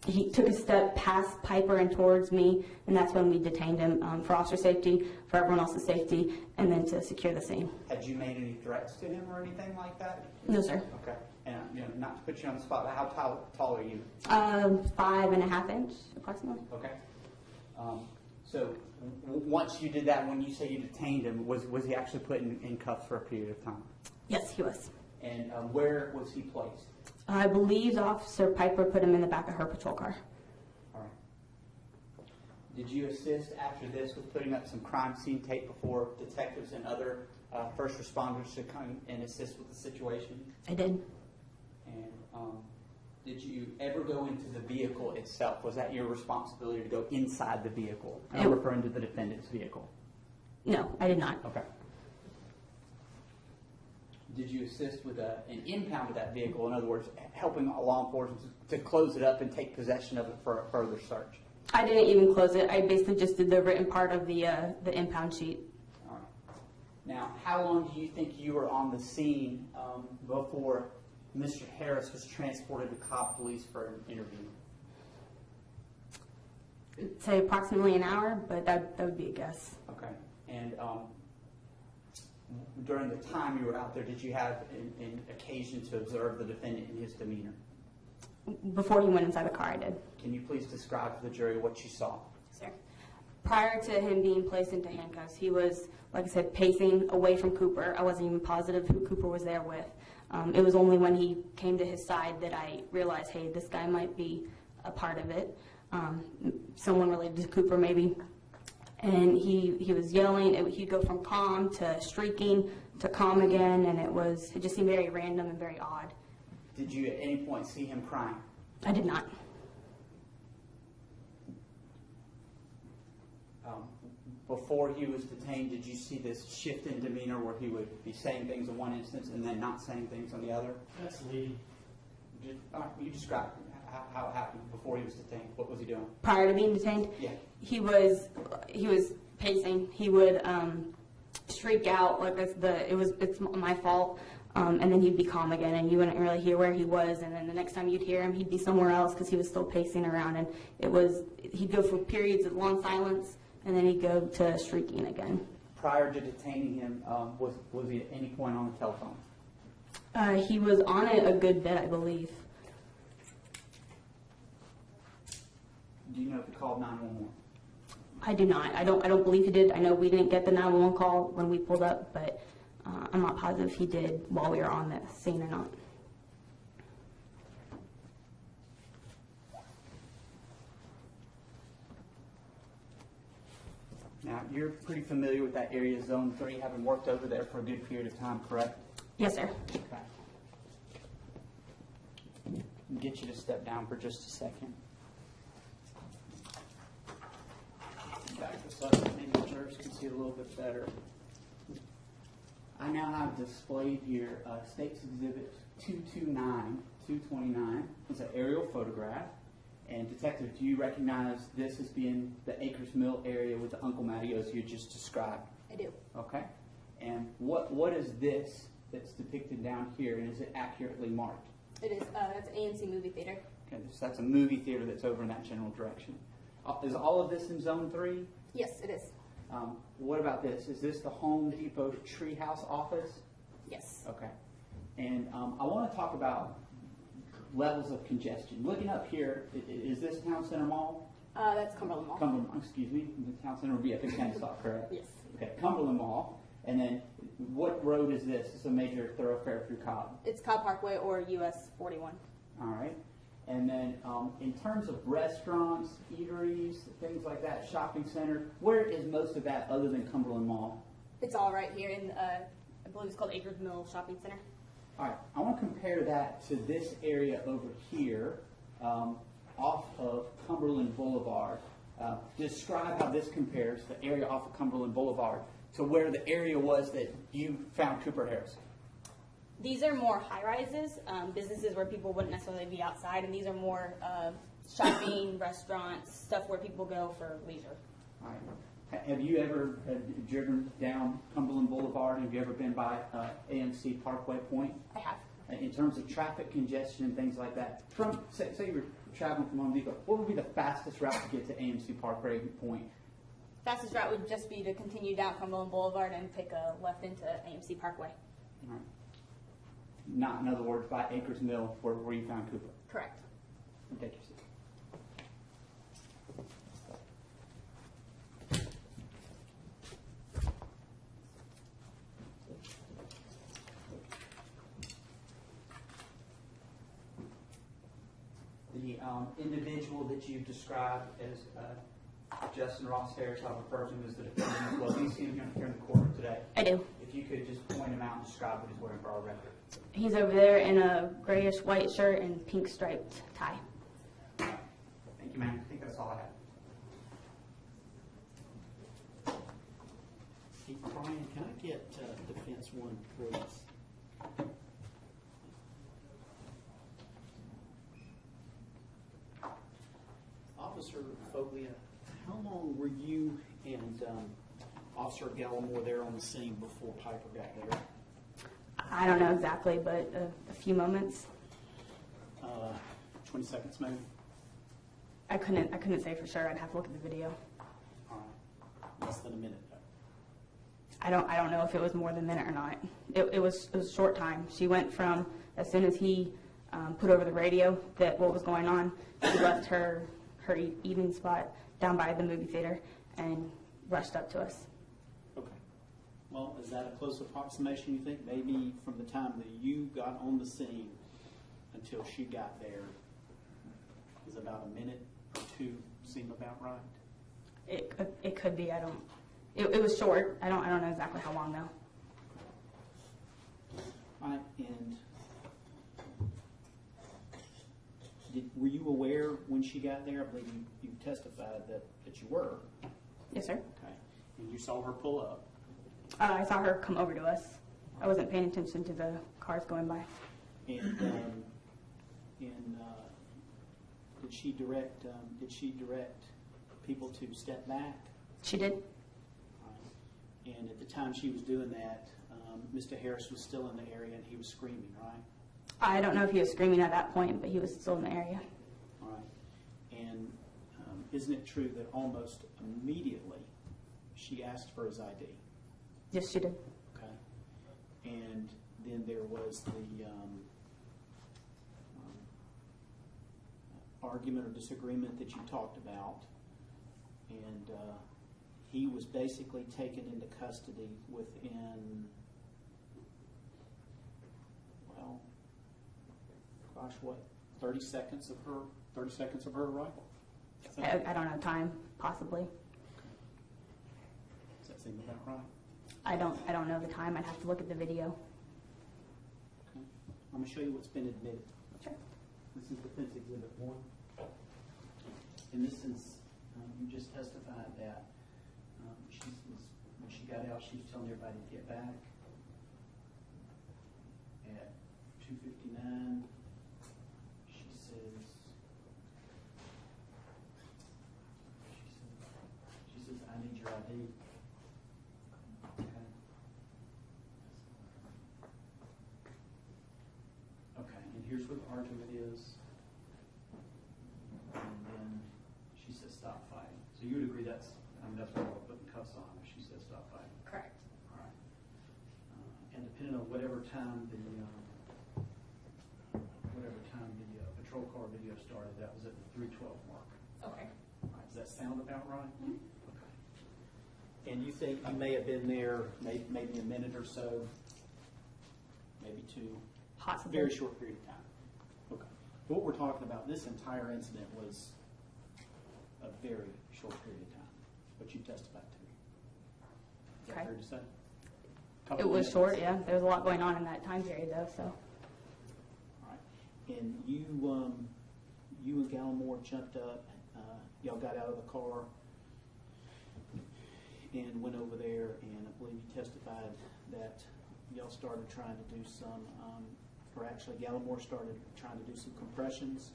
He took a step past Piper and towards me, and that's when we detained him for officer safety, for everyone else's safety, and then to secure the scene. Had you made any threats to him or anything like that? No, sir. Okay. And not to put you on the spot, but how tall are you? 5.5 inch, approximately. Okay. So once you did that, when you say you detained him, was he actually put in cuffs for a period of time? Yes, he was. And where was he placed? I believe Officer Piper put him in the back of her patrol car. All right. Did you assist after this with putting up some crime scene tape before detectives and other first responders to come and assist with the situation? I did. And did you ever go into the vehicle itself? Was that your responsibility to go inside the vehicle? I'm referring to the defendant's vehicle. No, I did not. Okay. Did you assist with an impound of that vehicle? In other words, helping law enforcement to close it up and take possession of it for a further search? I didn't even close it. I basically just did the written part of the impound sheet. All right. Now, how long do you think you were on the scene before Mr. Harris was transported to Cobb Police for an interview? I'd say approximately an hour, but that would be a guess. Okay. And during the time you were out there, did you have an occasion to observe the defendant and his demeanor? Before he went inside the car, I did. Can you please describe to the jury what you saw? Sir. Prior to him being placed into handcuffs, he was, like I said, pacing away from Cooper. I wasn't even positive who Cooper was there with. It was only when he came to his side that I realized, hey, this guy might be a part of it. Someone related to Cooper, maybe. And he was yelling. He'd go from calm to shrieking to calm again, and it just seemed very random and very odd. Did you at any point see him crying? I did not. Before he was detained, did you see this shift in demeanor where he would be saying things in one instance and then not saying things on the other? That's Lee. You describe how it happened before he was detained. What was he doing? Prior to being detained, Yeah. he was pacing. He would shriek out like it's my fault, and then he'd be calm again, and you wouldn't really hear where he was. And then the next time you'd hear him, he'd be somewhere else because he was still pacing around. And he'd go for periods of long silence, and then he'd go to shrieking again. Prior to detaining him, was he at any point on the telephone? He was on it a good bit, I believe. Do you know if he called 911? I do not. I don't believe he did. I know we didn't get the 911 call when we pulled up, but I'm not positive he did while we were on the scene or not. Now, you're pretty familiar with that area, Zone 3, having worked over there for a good period of time, correct? Yes, sir. Okay. Get you to step down for just a second. but maybe the jurors can see it a little bit better. I now have displayed here State's Exhibit 229. It's an aerial photograph. And Detective, do you recognize this as being the Acres Mill area with the Uncle Mattios you just described? I do. Okay. And what is this that's depicted down here, and is it accurately marked? It is. That's AMC movie theater. Okay, so that's a movie theater that's over in that general direction. Is all of this in Zone 3? Yes, it is. What about this? Is this the Home Depot Treehouse office? Yes. Okay. And I want to talk about levels of congestion. Looking up here, is this Town Center Mall? That's Cumberland Mall. Excuse me, the Town Center would be up in Kennesaw, correct? Yes. Okay, Cumberland Mall. And then what road is this? It's a major thoroughfare through Cobb. It's Cobb Parkway or US 41. All right. And then in terms of restaurants, eateries, things like that, shopping center, where is most of that other than Cumberland Mall? It's all right here in, I believe it's called Acres Mill Shopping Center. All right. I want to compare that to this area over here off of Cumberland Boulevard. Describe how this compares, the area off of Cumberland Boulevard, to where the area was that you found Cooper Harris. These are more high-rises, businesses where people wouldn't necessarily be outside, and these are more shopping, restaurants, stuff where people go for leisure. All right. Have you ever driven down Cumberland Boulevard? Have you ever been by AMC Parkway Point? I have. In terms of traffic congestion and things like that, from say you were traveling from Home Depot, what would be the fastest route to get to AMC Parkway Point? Fastest route would just be to continue down Cumberland Boulevard and take a left into AMC Parkway. All right. Not, in other words, by Acres Mill where you found Cooper. Correct. Take your seat. The individual that you've described as Justin Ross Harris, I'll refer to him as the defendant as well. Do you see him here in the court today? I do. If you could just point him out and describe what he's wearing for our record. He's over there in a grayish white shirt and pink striped tie. Thank you, ma'am. I think that's all I have. Hey, Brian, can I get defense one, please? Officer Foglia, how long were you and Officer Gallimore there on the scene before Piper got there? I don't know exactly, but a few moments. 20 seconds maybe? I couldn't say for sure. I'd have to look at the video. All right. Less than a minute though. I don't know if it was more than a minute or not. It was a short time. She went from as soon as he put over the radio that what was going on, she left her evening spot down by the movie theater and rushed up to us. Okay. Well, is that a close approximation, you think? Maybe from the time that you got on the scene until she got there is about a minute or two seem about right? It could be. It was short. I don't know exactly how long though. All right, and were you aware when she got there? I believe you testified that you were. Yes, sir. Okay. And you saw her pull up. I saw her come over to us. I wasn't paying attention to the cars going by. And did she direct people to step back? She did. And at the time she was doing that, Mr. Harris was still in the area and he was screaming, right? I don't know if he was screaming at that point, but he was still in the area. All right. And isn't it true that almost immediately she asked for his ID? Yes, she did. Okay. And then there was the argument or disagreement that you talked about, and he was basically taken into custody within, well, gosh, what, 30 seconds of her arrival? I don't know time, possibly. Does that seem about right? I don't know the time. I'd have to look at the video. Okay. I'm going to show you what's been admitted. Sure. This is Defense Exhibit 1. In this instance, you just testified that she got out, she was telling everybody to get back. At 2:59, she says, I need your ID. Okay. Okay, and here's where the argument is. And then she says, stop fighting. So you would agree that's why we're putting cuffs on if she says stop fighting. Correct. All right. And depending on whatever time the patrol car video started, that was at the 3:12 mark. Okay. All right, does that sound about right? Okay. And you think you may have been there maybe a minute or so, maybe two? Possibly. Very short period of time. Okay. What we're talking about, this entire incident was a very short period of time, what you testified to. Is that Okay. fair to say? It Couple was minutes. short, yeah. There was a lot going on in that time period, though, so. All right. And you and Gallimore jumped up, y'all got out of the car and went over there, and I believe you testified that y'all started trying to do some, or actually Gallimore started trying to do some compressions.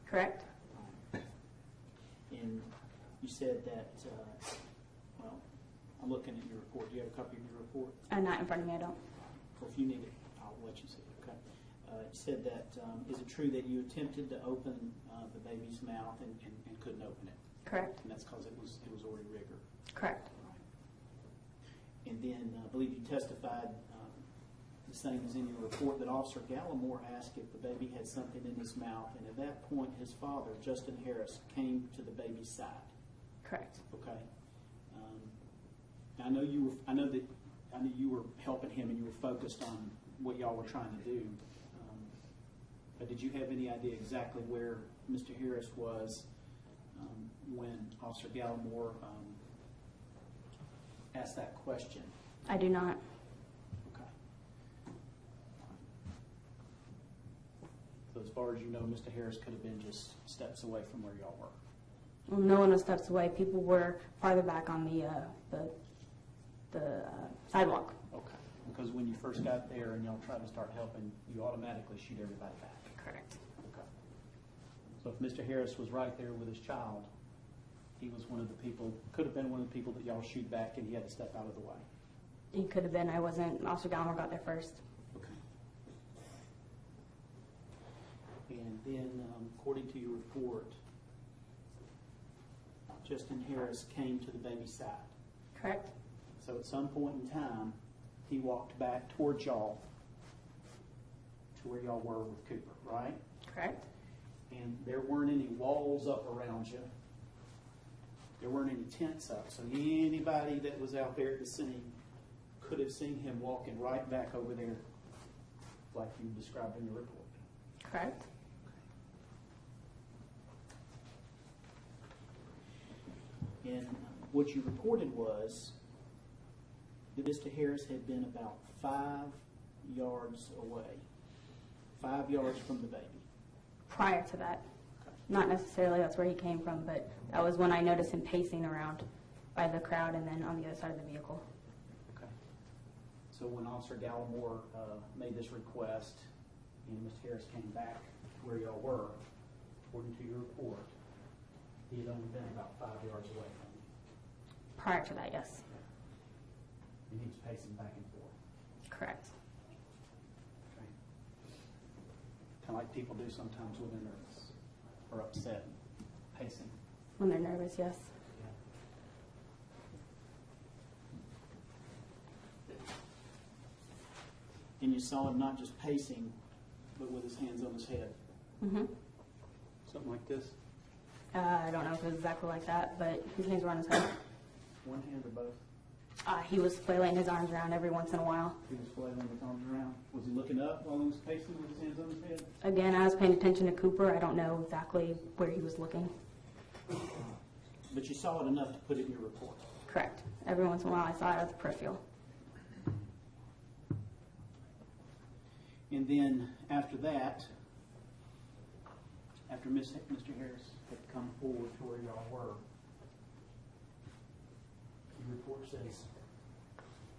Correct? And you said that, well, I'm looking at your report. Do you have a copy of your report? Not in front of me, I don't. Well, if you need it, I'll let you see it, okay? You said that, is it true that you attempted to open the baby's mouth and couldn't open it? Correct. And that's because it was already rigor. Correct. And then I believe you testified, the same as in your report, that Officer Gallimore asked if the baby had something in his mouth, and at that point his father, Justin Harris, came to the baby's side. Correct. Okay. I know you were helping him and you were focused on what y'all were trying to do. But did you have any idea exactly where Mr. Harris was when Officer Gallimore asked that question? I do not. Okay. So as far as you know, Mr. Harris could have been just steps away from where y'all were. Well, no one was steps away. People were farther back on the sidewalk. Okay. Because when you first got there and y'all tried to start helping, you automatically shoot everybody back. Correct. Okay. So if Mr. Harris was right there with his child, he was one of the people, could have been one of the people that y'all shoot back and he had to step out of the way. He could have been. I wasn't. Officer Gallimore got there first. Okay. And then, according to your report, Justin Harris came to the baby's side. Correct. So at some point in time, he walked back towards y'all to where y'all were with Cooper, right? Correct. And there weren't any walls up around you. There weren't any tents up. So anybody that was out there at the scene could have seen him walking right back over there like you described in your report. Correct. And what you reported was that Mr. Harris had been about 5 yards away, 5 yards from the baby. Prior to that. Not necessarily that's where he came from, but that was when I noticed him pacing around by the crowd and then on the other side of the vehicle. Okay. So when Officer Gallimore made this request and Mr. Harris came back to where y'all were, according to your report, he had only been about 5 yards away from you. Prior to that, yes. And he was pacing back and forth. Correct. Okay. Kind of like people do sometimes when they're nervous or upset, pacing. When they're nervous, yes. And you saw him not just pacing, but with his hands on his head. Mm-hmm. Something like this? I don't know if it was exactly like that, but his hands were on his head. One hand or both? He was flailing his arms around every once in a while. He was flailing his arms around. Was he looking up while he was pacing with his hands on his head? Again, I was paying attention to Cooper. I don't know exactly where he was looking. But you saw it enough to put it in your report. Correct. Every once in a while I saw it at the peripheral. And then after that, after Mr. Harris had come forward to where y'all were, your report says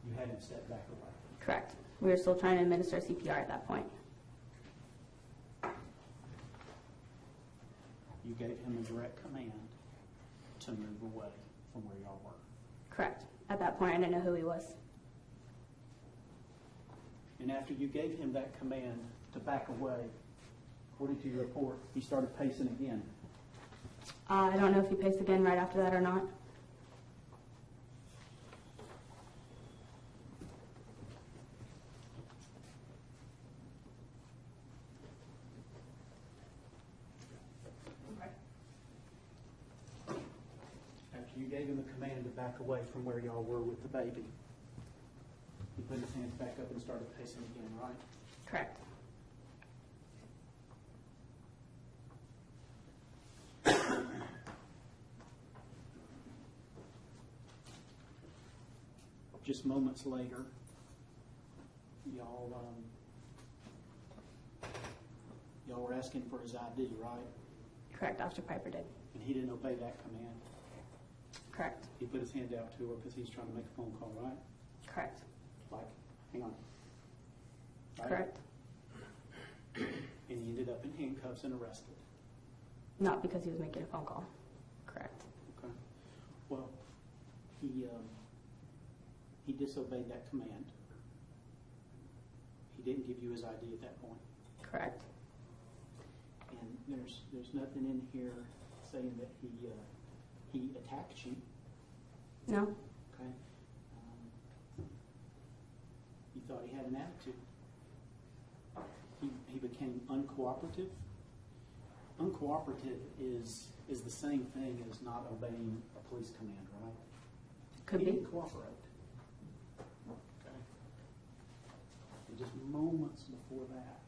You had him step back away. Correct. We were still trying to administer CPR at that point. You gave him a direct command to move away from where y'all were. Correct. At that point, I didn't know who he was. And after you gave him that command to back away, according to your report, he started pacing again. I don't know if he paced again right after that or not. After you gave him a command to back away from where y'all were with the baby, he put his hands back up and started pacing again, right? Correct. Just moments later, y'all were asking for his ID, right? Correct. Officer Piper did. And he didn't obey that command. Correct. He put his hand out to her because he's trying to make a phone call, right? Correct. Like, hang on. Right? Correct. And he ended up in handcuffs and arrested. Not because he was making a phone call. Correct. Okay. Well, he disobeyed that command. He didn't give you his ID at that point. Correct. And there's nothing in here saying that he attacked you. No. Okay. You thought he had an attitude. He became uncooperative. Uncooperative is the same thing as not obeying a police command, right? Could He be. didn't cooperate. Okay. And just moments before that,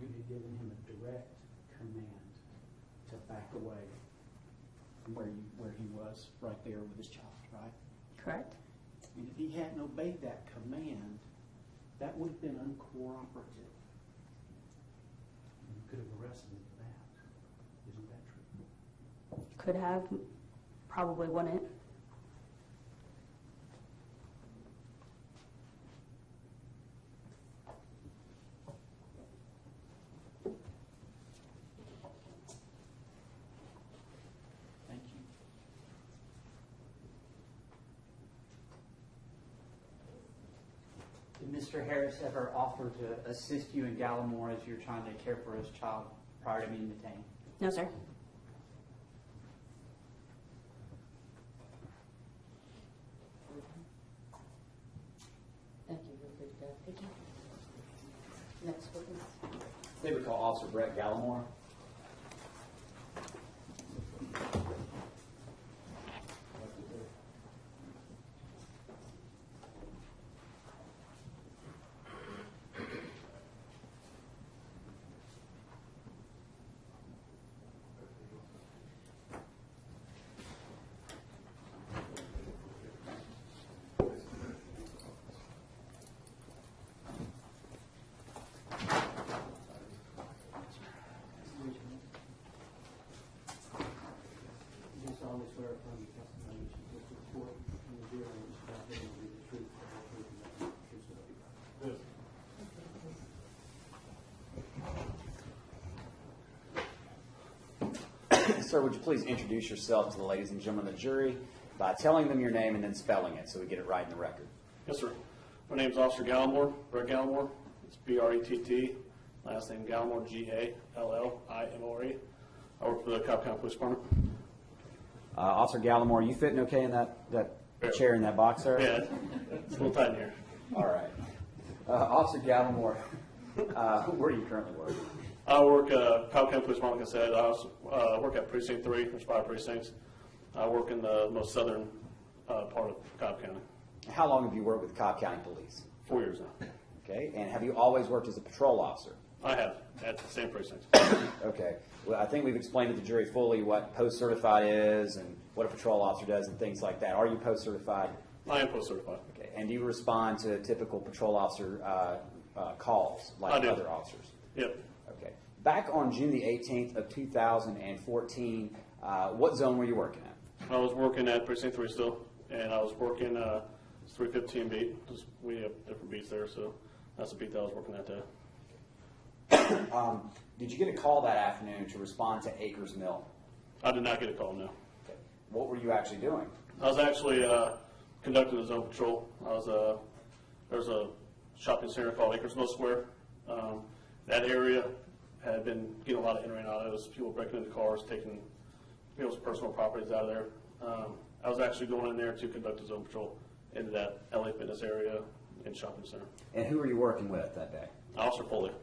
you had given him a direct command to back away from where he was, right there with his child, right? Correct. And if he hadn't obeyed that command, that would have been uncooperative. You could have arrested him for that. Isn't that true? Could have. Probably wouldn't. Thank you. Did Mr. Harris ever offer to assist you in Gallimore as you're trying to care for his child prior to being detained? No, sir. Thank you. You're good to go. Thank you. Next witness. They would call Officer Brett Gallimore. You solemnly swear upon the testimony which you give to the court and the jury that you shall bear with the truth, the whole truth, and nothing but the truth, so help you God. Sir, would you please introduce yourself to the ladies and gentlemen of the jury by telling them your name and then spelling it so we get it right in the record? Yes, sir. My name is Officer Gallimore, Brett Gallimore. It's B-R-E-T-T. Last name Gallimore, G-A-L-L-I-M-O-R-E. I work for the Cobb County Police Department. Officer Gallimore, you fitting okay in that chair in that box, sir? Yeah, it's a little tight in here. All right. Officer Gallimore, where do you currently work? I work Cobb County Police Department, like I said. I also work at Precinct 3, there's 5 precincts. I work in the most southern part of Cobb County. How long have you worked with Cobb County Police? 4 years now. Okay, and have you always worked as a patrol officer? I have, at the same precinct. Okay. Well, I think we've explained to the jury fully what post-certified is and what a patrol officer does and things like that. Are you post-certified? I am post-certified. Okay. And do you respond to typical patrol officer calls I like do. other officers? Yep. Okay. Back on June the 18th of 2014, what zone were you working at? I was working at Precinct 3 still. and I was working 315 beat. We have different beats there, so that's the beat that I was working that day. Did you get a call that afternoon to respond to Acres Mill? I did not get a call, no. Okay. What were you actually doing? I was actually conducting a zone patrol. There's a shopping center called Acres Mill Square. That area had been getting a lot of in and out. It was people breaking into cars, taking people's personal properties out of there. I was actually going in there to conduct a zone patrol into that LA Fitness area and shopping center. And who were you working with that day? Officer Foglia.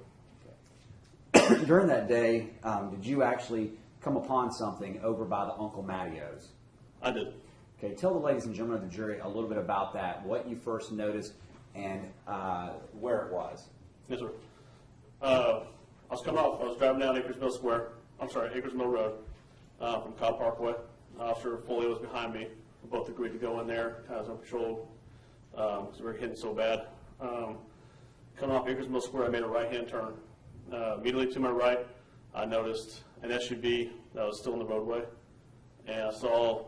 During that day, did you actually come upon something over by the Uncle Matteo's? I did. Okay, tell the ladies and gentlemen of the jury a little bit about that, what you first noticed, and where it was. Yes, sir. I was driving down Acres Mill Road from Cobb Parkway. Officer Foley was behind me. We both agreed to go in there as on patrol because we were hitting so bad. Coming off Acres Mill Square, I made a right-hand turn. Immediately to my right, I noticed an SUV that was still in the roadway, and I saw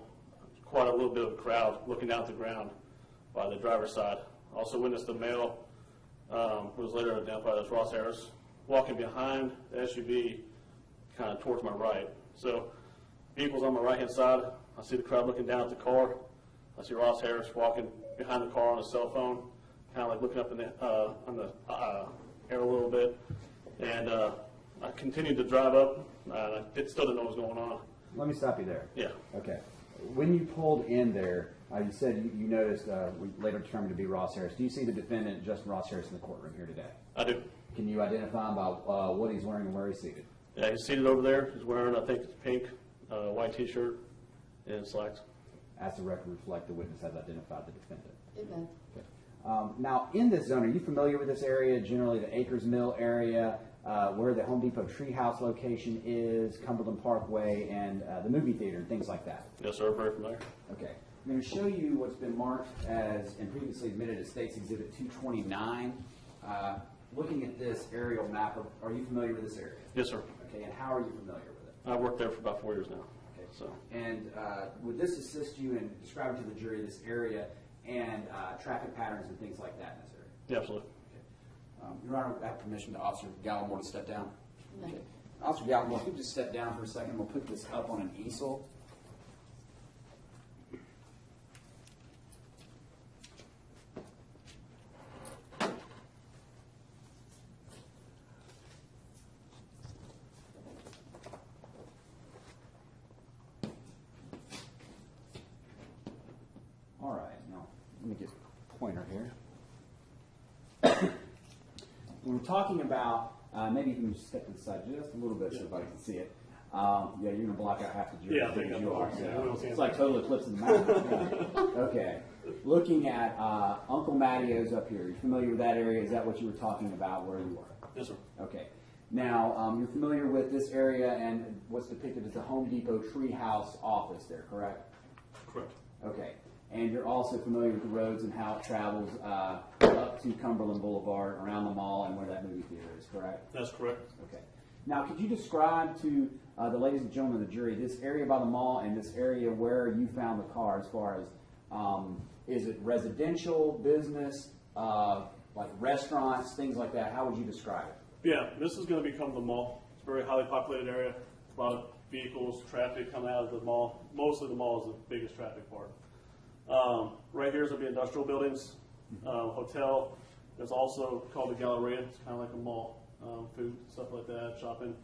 quite a little bit of a crowd looking down at the ground by the driver's side. I also witnessed a male who was later identified as Ross Harris walking behind the SUV kind of towards my right. So vehicle's on my right-hand side. I see the crowd looking down at the car. I see Ross Harris walking behind the car on his cell phone, kind of like looking up in the, on the air a little bit. And I continued to drive up. I still didn't know what was going on. Let me stop you there. Yeah. Okay. When you pulled in there, you said you noticed, we later determined to be Ross Harris. Do you see the defendant, Justin Ross Harris, in the courtroom here today? I do. Can you identify him by what he's wearing and where he's seated? Yeah, he's seated over there. He's wearing, I think it's pink, white T-shirt and slacks. As the record reflect, the witness has identified the defendant. Amen. Okay. Now, in this zone, are you familiar with this area, generally the Acres Mill area, where the Home Depot Treehouse location is, Cumberland Parkway, and the movie theater and things like that? Yes, sir. Very familiar. Okay. I'm going to show you what's been marked as and previously admitted as State's Exhibit 229. Looking at this aerial map, are you familiar with this area? Yes, sir. Okay, and how are you familiar with it? I've worked there for about 4 years now. Okay. So. And would this assist you in describing to the jury this area and traffic patterns and things like that in this area? Yeah, absolutely. Your Honor, I have permission to Officer Gallimore to step down. No. Okay. Officer Gallimore, if you just step down for a second, we'll put this up on an easel. All right, now let me get a pointer here. When we're talking about, maybe you can just step to the side just a little bit so everybody can see it. Yeah, you're going to block out half the jury. Yeah, I think as I'm you are. fine. Yeah, So we don't see it's it. like total eclipse of the mountain. Yeah. Okay. Looking at Uncle Matteo's up here, you familiar with that area? Is that what you were talking about where you were? Yes, sir. Okay. Now, you're familiar with this area and what's depicted as the Home Depot Treehouse office there, correct? Correct. Okay. And you're also familiar with the roads and how it travels up to Cumberland Boulevard, around the mall, and where that movie theater is, correct? That's correct. Okay. Now, could you describe to the ladies and gentlemen of the jury this area by the mall and this area where you found the car as far as, is it residential, business, like restaurants, things like that? How would you describe it? Yeah, this is going to become the mall. It's a very highly populated area. A lot of vehicles, traffic coming out of the mall. Mostly the mall is the biggest traffic part. Right here is going to be industrial buildings, hotel. There's also called the Gallimore. It's kind of like a mall, food, stuff like that, shopping.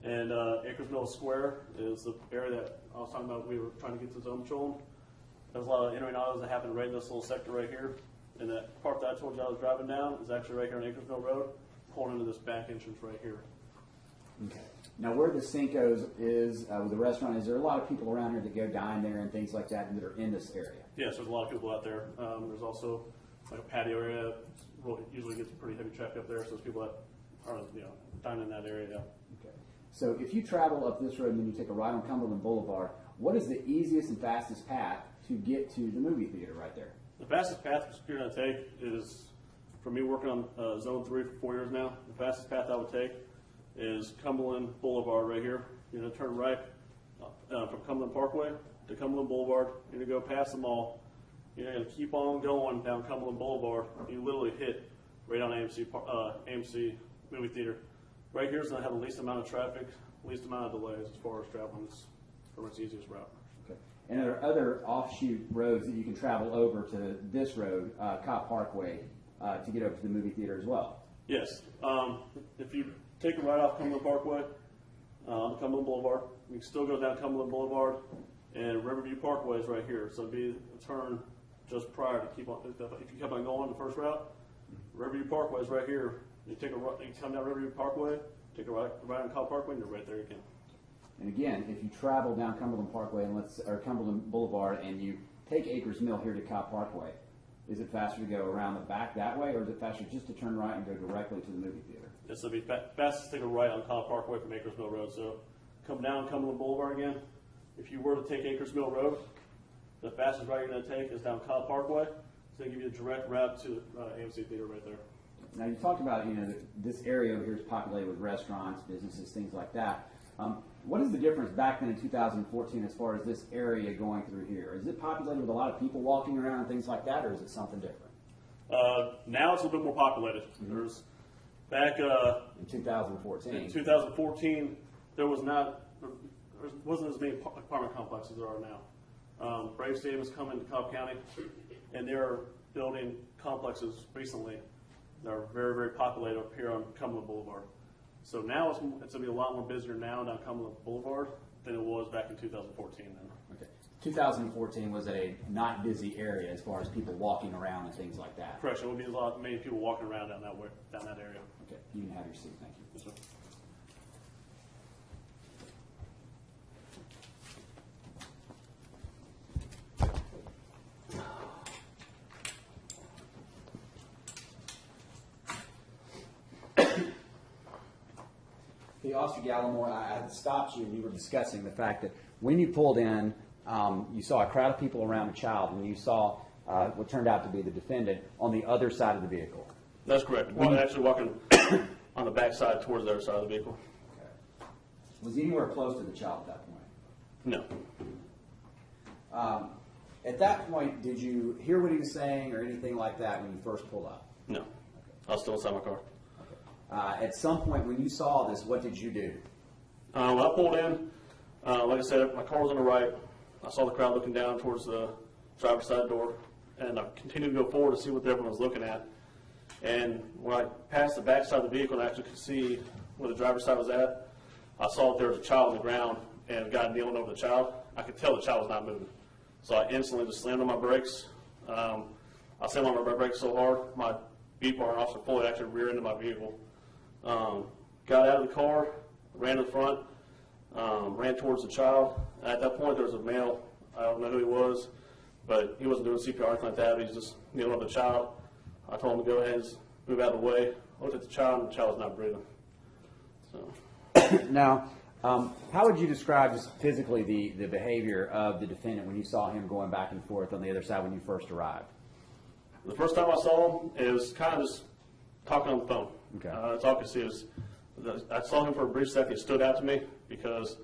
And Acres Mill Square is the area that I was talking about. We were trying to get to zone patrol. There's a lot of in-and-outs that happen right in this little sector right here. And that part that I told you I was driving down is actually right here on Acres Mill Road, pulling into this back entrance right here. Okay. Now, where the Cinco's is with the restaurant, is there a lot of people around here that go dine there and things like that and that are in this area? Yes, there's a lot of people out there. There's also like a patio area. Usually gets pretty heavy traffic up there, so there's people that are dining in that area. Yeah. Okay. So if you travel up this road and then you take a ride on Cumberland Boulevard, what is the easiest and fastest path to get to the movie theater right there? The fastest path you're going to take is, for me working on Zone 3 for 4 years now, the fastest path I would take is Cumberland Boulevard right here. You're going to turn right from Cumberland Parkway to Cumberland Boulevard. You're going to go past the mall, You're going to keep on going down Cumberland Boulevard. You literally hit right on AMC movie theater. Right here is going to have the least amount of traffic, least amount of delays as far as traveling. It's pretty much the easiest route. Okay. And are there other offshoot roads that you can travel over to this road, Cop Parkway, to get over to the movie theater as well? Yes. If you take a right off Cumberland Parkway, on Cumberland Boulevard, you can still go down Cumberland Boulevard, and Riverview Parkway is right here. So it'd be a turn just prior to keep on. If you kept on going the first route, Riverview Parkway is right here. You take a right, you come down Riverview Parkway, take a right on Cop Parkway, and you're right there again. And again, if you travel down Cumberland Parkway or Cumberland Boulevard and you take Acres Mill here to Cop Parkway, is it faster to go around the back that way, or is it faster just to turn right and go directly to the movie theater? Yes, it'll be fastest to take a right on Cop Parkway from Acres Mill Road. So come down Cumberland Boulevard again. If you were to take Acres Mill Road, the fastest route you're going to take is down Cop Parkway. So they give you a direct route to AMC Theater right there. Now you talked about this area over here is populated with restaurants, businesses, things like that. What is the difference back then in 2014 as far as this area going through here? Is it populated with a lot of people walking around and things like that, or is it something different? Now it's a little bit more populated. Mm-hmm. There's back In 2014. in 2014, there wasn't as many apartment complexes as there are now. Brave Stadium is coming to Cobb County, and they're building complexes recently that are very, very populated up here on Cumberland Boulevard. So now it's going to be a lot more busier now down Cumberland Boulevard than it was back in 2014. Then. Okay. 2014 was a not busy area as far as people walking around and things like that. Correct. There will be many people walking around down that area. Okay. You can have your seat. Thank you. Yes, sir. Okay, Officer Gallimore, I had stopped you and you were discussing the fact that when you pulled in, you saw a crowd of people around a child, and you saw what turned out to be the defendant on the other side of the vehicle. That's correct. One actually walking on the back side towards the other side of the vehicle. Okay. Was he anywhere close to the child at that point? No. At that point, did you hear what he was saying or anything like that when you first pulled up? No. I was still inside my car. At some point when you saw this, what did you do? When I pulled in, like I said, my car was on the right. I saw the crowd looking down towards the driver's side door, and I continued to go forward to see what everyone was looking at. And when I passed the back side of the vehicle and I actually could see where the driver's side was at, I saw that there was a child on the ground and a guy kneeling over the child. I could tell the child was not moving. So I instantly just slammed on my brakes. I slammed on my brakes so hard, my beeper and Officer Foglia actually rear ended my vehicle. Got out of the car, ran to the front, ran towards the child. At that point, there was a male. I don't know who he was, but he wasn't doing CPR or anything like that. He was just kneeling over the child. I told him to go ahead and move out of the way. Looked at the child, and the child was not breathing. So. Now, how would you describe just physically the behavior of the defendant when you saw him going back and forth on the other side when you first arrived? The first time I saw him, it was kind of just talking on the phone. Okay. That's all I could see. I saw him for a brief second. It stood out to me because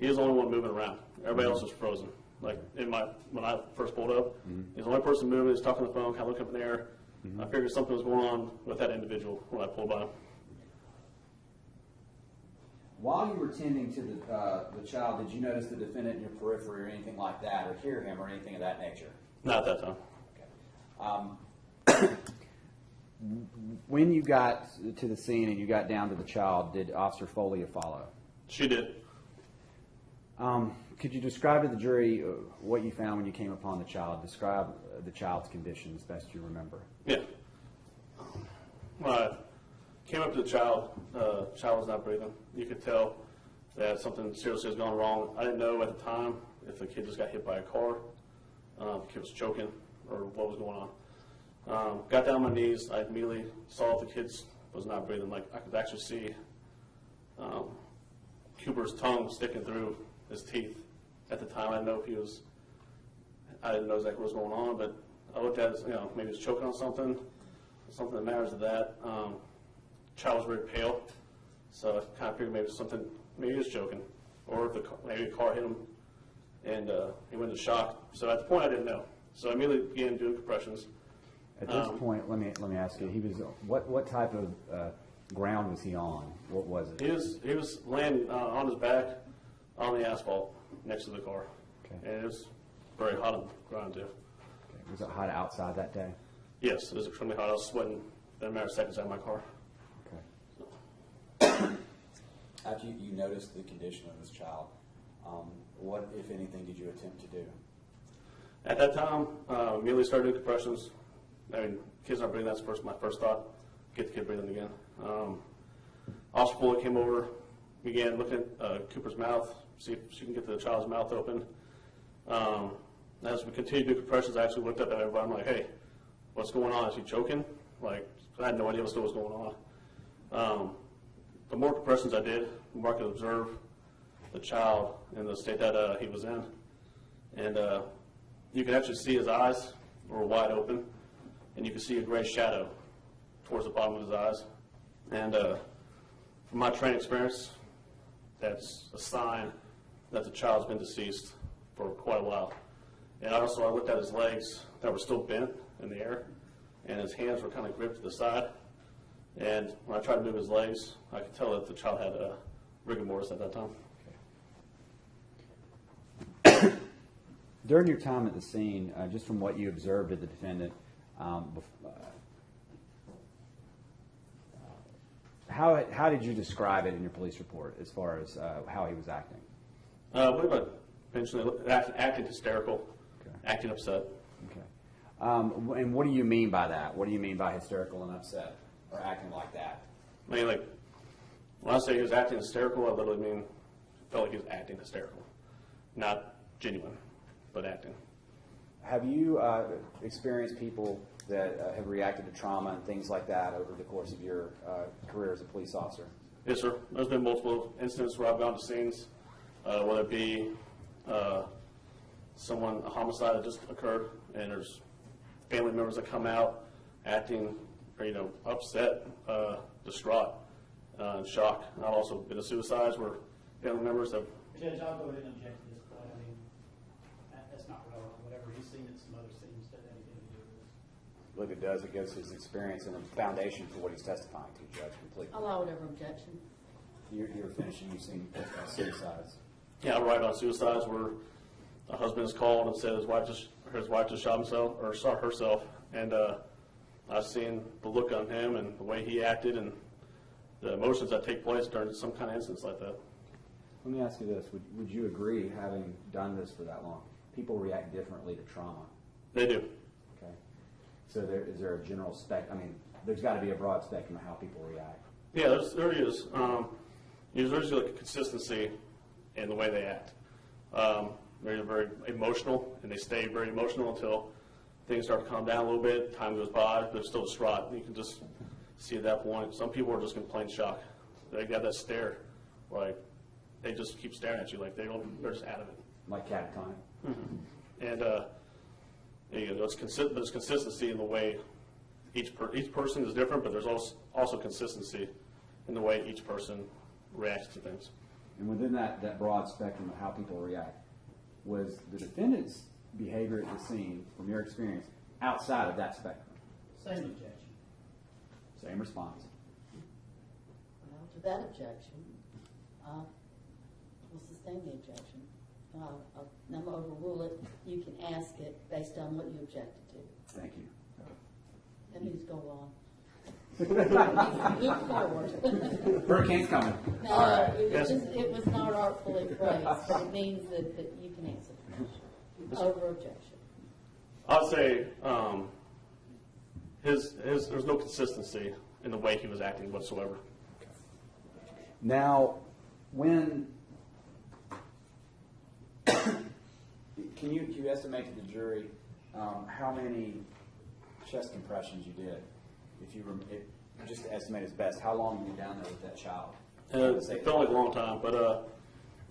he was the only one moving around. Everybody else was frozen. Like when I first pulled up, he was the only person moving. He was talking on the phone, kind of looking up in the air. I figured something was going on with that individual when I pulled by him. While you were tending to the child, did you notice the defendant in your periphery or anything like that, or hear him or anything of that nature? Not at that time. Okay. When you got to the scene and you got down to the child, did Officer Foglia follow? She did. Could you describe to the jury what you found when you came upon the child? Describe the child's condition as best you remember. Yeah. When I came up to the child was not breathing. You could tell that something seriously has gone wrong. I didn't know at the time if the kid just got hit by a car, if the kid was choking, or what was going on. Got down on my knees. I immediately saw if the kid was not breathing. Like I could actually see Cooper's tongue sticking through his teeth. At the time, I didn't know if I didn't know exactly what was going on, but I looked at it, maybe he was choking on something that matters to that. Child was very pale, so I kind of figured maybe he was choking, or if maybe a car hit him and he went into shock. So at the point, I didn't know. So I immediately began doing compressions. At this point, let me ask you. He was what type of ground was he on? What was it? He was laying on his back on the asphalt next to the car. Okay. And it was very hot on the ground too. Okay. Was it hot outside that day? Yes, it was extremely hot. I was sweating in a matter of seconds out of my car. Okay. After you noticed the condition of this child, what, if anything, did you attempt to do? At that time, immediately started doing compressions. I mean, kids aren't breathing. That's my first thought. Get the kid breathing again. Officer Foglia came over, began looking at Cooper's mouth, see if she can get the child's mouth open. As we continued to do compressions, I actually looked up at everybody. I'm like, hey, what's going on? Is he choking? Like, I had no idea what was going on. The more compressions I did, the more I could observe the child in the state that he was in. And you could actually see his eyes were wide open, and you could see a gray shadow towards the bottom of his eyes. And from my training experience, that's a sign that the child's been deceased for quite a while. And also I looked at his legs that were still bent in the air, and his hands were kind of gripped to the side. And when I tried to move his legs, I could tell that the child had rigor mortis at that time. During your time at the scene, just from what you observed of the defendant, how did you describe it in your police report as far as how he was acting? What about eventually acting hysterical, Okay. acting upset? Okay. And what do you mean by that? What do you mean by hysterical and upset or acting like that? I mean, like, when I say he was acting hysterical, I literally mean felt like he was acting hysterical. Not genuine, but acting. Have you experienced people that have reacted to trauma and things like that over the course of your career as a police officer? Yes, sir. There's been multiple incidents where I've gone to scenes, whether it be a homicide that just occurred, and there's family members that come out acting, upset, distraught, in shock. I've also been to suicides where family members have. Judge, I'll go ahead and object to this point. I mean, that's not relevant. Whatever he's seen at some other scenes doesn't have anything to do with this. Look, it does. It gives his experience and a foundation for what he's testifying to, Judge, completely. Allow whatever objection. You're finishing. You've seen suicides. Yeah, I write on suicides where a husband is called and said his wife just shot himself or shot herself, and I've seen the look on him and the way he acted and the emotions that take place during some kind of instance like that. Let me ask you this. Would you agree, having done this for that long, people react differently to trauma? They do. Okay. So is there a general spectrum? I mean, there's got to be a broad spectrum of how people react. Yeah, there is. There's usually like a consistency in the way they act. They're very emotional, and they stay very emotional until things start to calm down a little bit. Time goes by, but they're still distraught. You can just see at that point. Some people are just in plain shock. They got that stare, like they just keep staring at you, like they're just out of it. Like catatonic? And there's consistency in the way each person is different, but there's also consistency in the way each person reacts to things. And within that broad spectrum of how people react, was the defendant's behavior at the scene, from your experience, outside of that spectrum? Same objection. Same response. Well, to that objection, we'll sustain the objection. I'm going to overrule it. You can ask it based on what you objected to. Thank you. That means go on. Move forward. Hurricane's coming. No, it was not artfully phrased, but it means that you can answer the question. Over objection. I'd say there's no consistency in the way he was acting whatsoever. Now, when can you estimate to the jury how many chest compressions you did? Just to estimate as best, how long were you down there with that child? It felt like a long time, but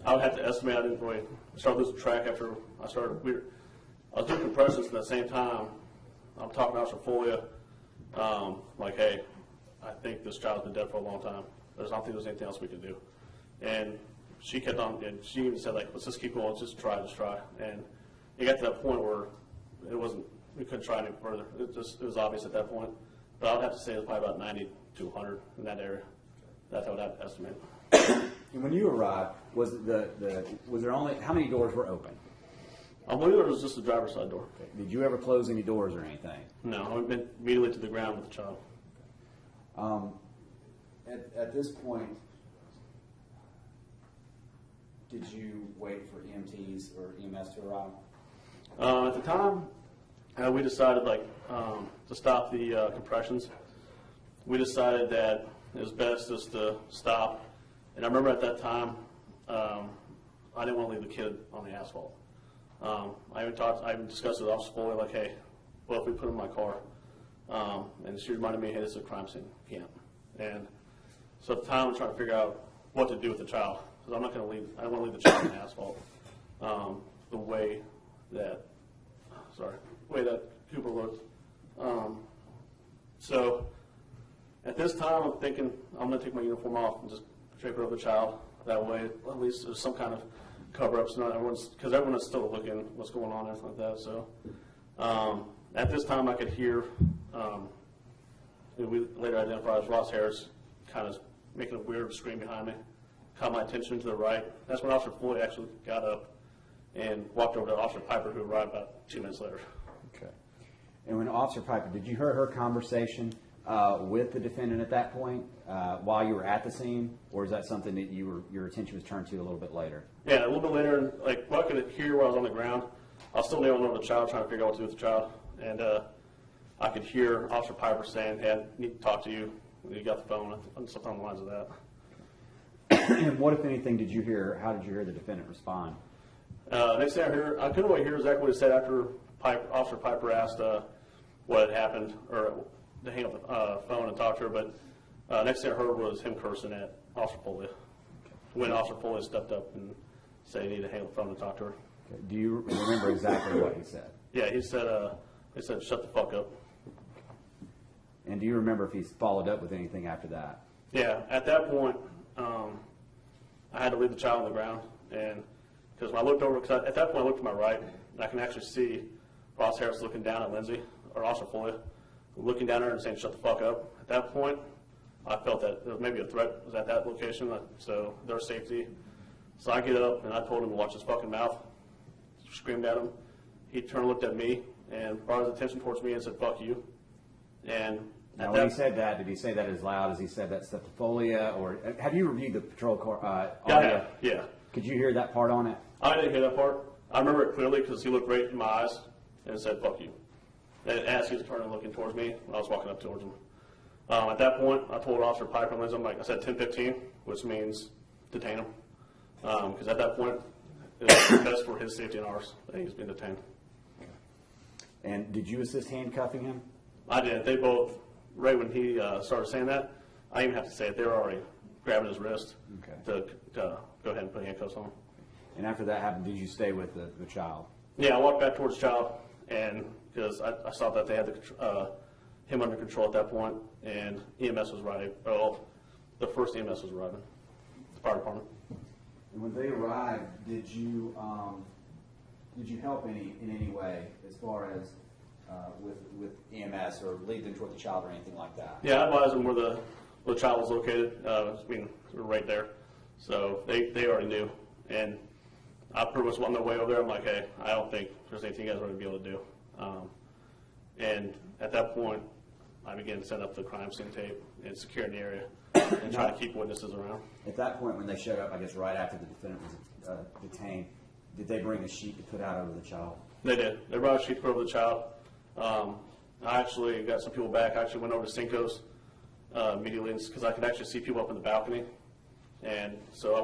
I would have to estimate. I didn't really start losing track after I started. I was doing compressions at the same time. I'm talking to Officer Foglia, like, hey, I think this child's been dead for a long time. I don't think there's anything else we can do. And she kept on, and she even said, like, let's just keep going, let's just try. And it got to that point where it wasn't, we couldn't try any further. It was obvious at that point. But I would have to say it was probably about 90 to 100 in that area. That's how I would estimate. And when you arrived, was there only, how many doors were open? I believe it was just the driver's side door. Did you ever close any doors or anything? No, I went immediately to the ground with the child. At this point, did you wait for EMTs or EMS to arrive? At the time, we decided to stop the compressions. We decided that it was best just to stop. And I remember at that time, I didn't want to leave the kid on the asphalt. I even discussed with Officer Foglia, like, hey, what if we put him in my car? And she reminded me, hey, this is a crime scene, you can't. And so at the time, I'm trying to figure out what to do with the child, because I'm not going to leave. I don't want to leave the child on the asphalt. The way that Cooper looked. So at this time, I'm thinking I'm going to take my uniform off and just drape it over the child. That way, at least there's some kind of cover-up, so because everyone is still looking what's going on and everything like that. So at this time, I could hear, we later identified as Ross Harris, kind of making a weird scream behind me. Caught my attention to the right. That's when Officer Floyd actually got up and walked over to Officer Piper, who arrived about 2 minutes later. Okay. And when Officer Piper, did you hear her conversation with the defendant at that point while you were at the scene, or is that something that your attention was turned to a little bit later? Yeah, a little bit later, like what I could hear while I was on the ground, I was still kneeling over the child, trying to figure out what to do with the child, and I could hear Officer Piper saying, "Hey, I need to talk to you. You got the phone," and something along the lines of that. And what, if anything, did you hear? How did you hear the defendant respond? Next thing I heard, I couldn't really hear exactly what he said after Officer Piper asked what had happened, or to hang up the phone and talk to her, but next thing I heard was him cursing at Officer Foglia. When Officer Foglia stepped up and said he needed to hang up the phone and talk to her. Okay. Do you remember exactly what he said? Yeah, he said, shut the fuck up. And do you remember if he's followed up with anything after that? Yeah, at that point, I had to leave the child on the ground, and because when I looked over, at that point I looked to my right, and I can actually see Ross Harris looking down at Lindsay, or Officer Foglia, looking down at her and saying, "Shut the fuck up." At that point, I felt that there was maybe a threat was at that location, so their safety. So I get up and I told him to watch his fucking mouth, screamed at him. He turned and looked at me and brought his attention towards me and said, "Fuck you." And now, when he said that, did he say that as loud as he said that stuff to Foglia, or have you reviewed the patrol car audio? Yeah. Could you hear that part on it? I didn't hear that part. I remember it clearly because he looked right in my eyes and said, "Fuck you." And as he was turning and looking towards me, I was walking up towards him. At that point, I told Officer Piper and Lindsay, I said 10-15, which means detain him. Because at that point, it was best for his safety and ours that he's been detained. And did you assist handcuffing him? I did. They both, right when he started saying that, I didn't even have to say it. They were already grabbing his wrist to go ahead and put handcuffs on him. And after that happened, did you stay with the child? Yeah, I walked back towards the child, and because I saw that they had him under control at that point, and EMS was arriving. Well, the first EMS was arriving, the fire department. And when they arrived, did you help in any way as far as with EMS or lead them toward the child or anything like that? Yeah, I advised them where the child was located. We were right there, so they already knew. And I pretty much on their way over there. I'm like, hey, I don't think there's anything you guys are going to be able to do. And at that point, I began to set up the crime scene tape and securing the area and trying to keep witnesses around. At that point, when they showed up, I guess right after the defendant was detained, did they bring a sheet to put out over the child? They did. They brought a sheet to put over the child. I actually got some people back. I actually went over to Cinco's immediately because I could actually see people up in the balcony. And so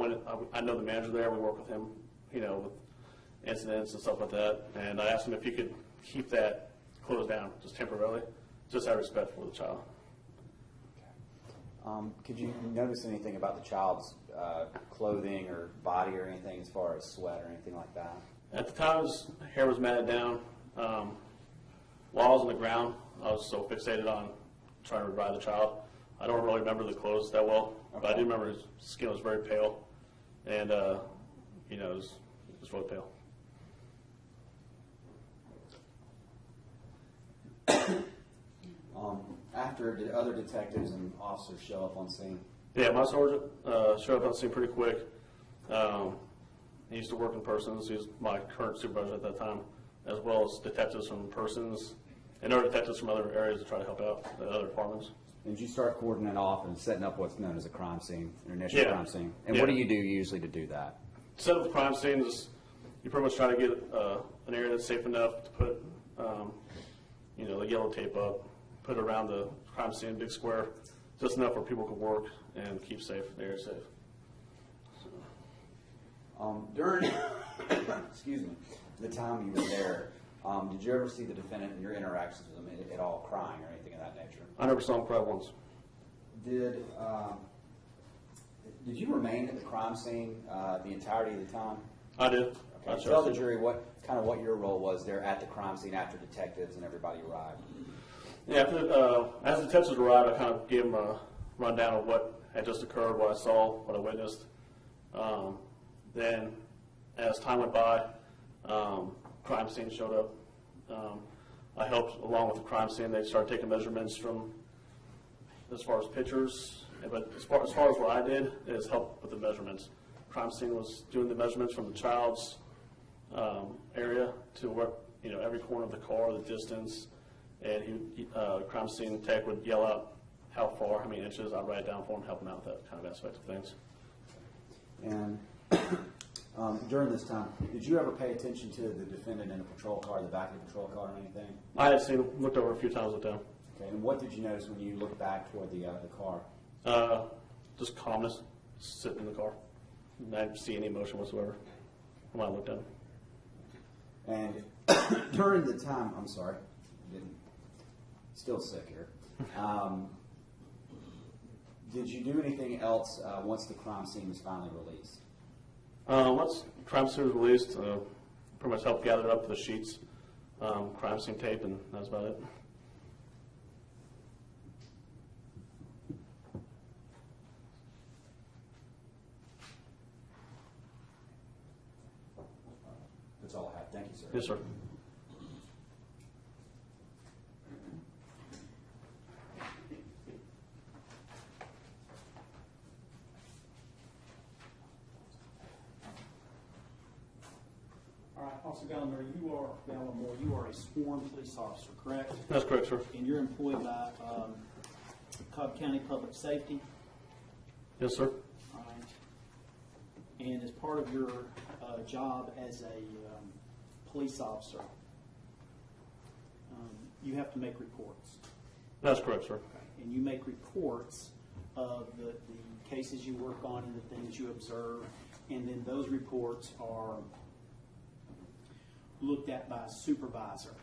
I know the manager there. We work with him, with incidents and stuff like that. And I asked him if he could keep that closed down just temporarily, just out of respect for the child. Could you notice anything about the child's clothing or body or anything as far as sweat or anything like that? At the time, his hair was matted down. While I was on the ground, I was so fixated on trying to revive the child. I don't really remember the clothes that well, but I do remember his skin was very pale, and it was really pale. After, did other detectives and officers show up on scene? Yeah, my sergeant showed up on scene pretty quick. He used to work in Persons. He was my current supervisor at that time, as well as detectives from Persons and other detectives from other areas to try to help out the other departments. Did you start cordoning off and setting up what's known as a crime scene, an initial Yeah. crime scene? And Yeah. what do you do usually to do that? Set up the crime scenes. You pretty much try to get an area that's safe enough to put, the yellow tape up, put it around the crime scene, big square, just enough where people can work and keep safe, the area safe. During, excuse me, the time you were there, did you ever see the defendant in your interactions with him at all crying or anything of that nature? I never saw him cry once. Did you remain at the crime scene the entirety of the time? I did. I Okay. Tell the chose to. jury what your role was there at the crime scene after detectives and everybody arrived. Yeah, as the detectives arrived, I kind of gave them a rundown of what had just occurred, what I saw, what I witnessed. Then, as time went by, crime scene showed up. I helped along with the crime scene. They started taking measurements from as far as pictures, but as far as what I did is help with the measurements. Crime scene was doing the measurements from the child's area to what every corner of the car, the distance, and crime scene tech would yell out how far, how many inches. I'd write it down for him, help him out with that kind of aspect of things. And during this time, did you ever pay attention to the defendant in a patrol car, the back of the patrol car or anything? I had seen him, looked over a few times with them. Okay, and what did you notice when you looked back toward the car? Just calmness, sitting in the car. I didn't see any emotion whatsoever when I looked at him. And during the time, I'm sorry, still sick here. Did you do anything else once the crime scene was finally released? Once crime scene was released, pretty much helped gather up the sheets, crime scene tape, and that's about it. That's all I have. Thank you, sir. Yes, sir. All right, Officer Gallimore, you are a sworn police officer, correct? That's correct, sir. And you're employed by Cobb County Public Safety. Yes, sir. All right. And as part of your job as a police officer, you have to make reports. That's correct, sir. And you make reports of the cases you work on and the things you observe, and then those reports are looked at by a supervisor,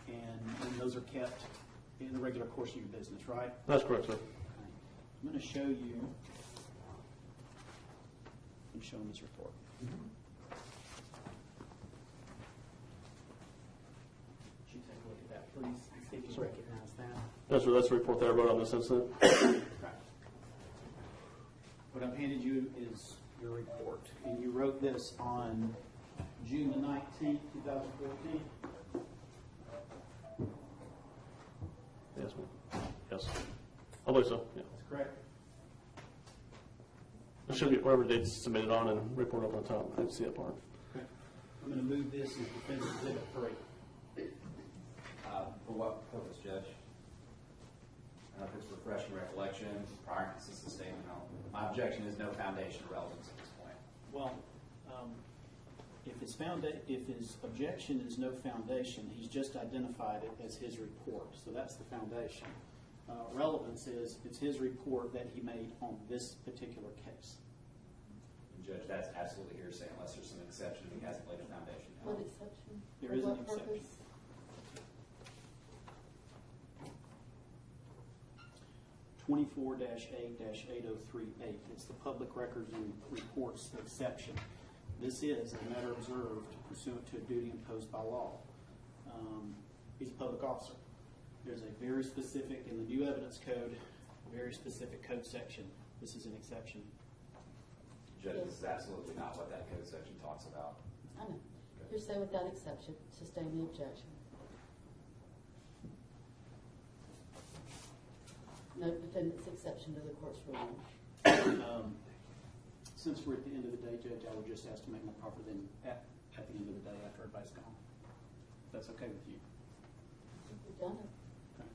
and those are kept in the regular course of your business, right? That's correct, sir. I'm going to show you. I'm showing this report. Would you take a look at that, please, and see if you recognize that? That's the report that I wrote on this incident. What I've handed you is your report, and you wrote this on June the 19th, 2014. Yes, ma'am. Yes. I believe so, yeah. That's correct. It should be whatever date's submitted on and report up on top. I didn't see that part. Okay. I'm going to move this as Defendant Exhibit 3. For what purpose, Judge? I don't know if it's refreshing recollection, prior consistent statement. No. My objection is no foundation or relevance at this point. Well, if his objection is no foundation, he's just identified it as his report. So that's the foundation. Relevance is it's his report that he made on this particular case. Judge, that's absolutely hearsay unless there's some exception he hasn't laid a foundation. What exception? There For is an what exception. purpose? 24-8-8038. It's the public records and reports exception. This is a matter observed pursuant to a duty imposed by law. He's a public officer. There's a very specific, in the new evidence code, very specific code section. This is an exception. Judge, this is absolutely not what that code section talks about. I know. Hearsay without exception. Sustain the objection. defendant's exception to the court's ruling. Since we're at the end of the day, Judge, I would just ask to make my proffer then at the end of the day after everybody's gone. If that's okay with you. We've done it. Okay.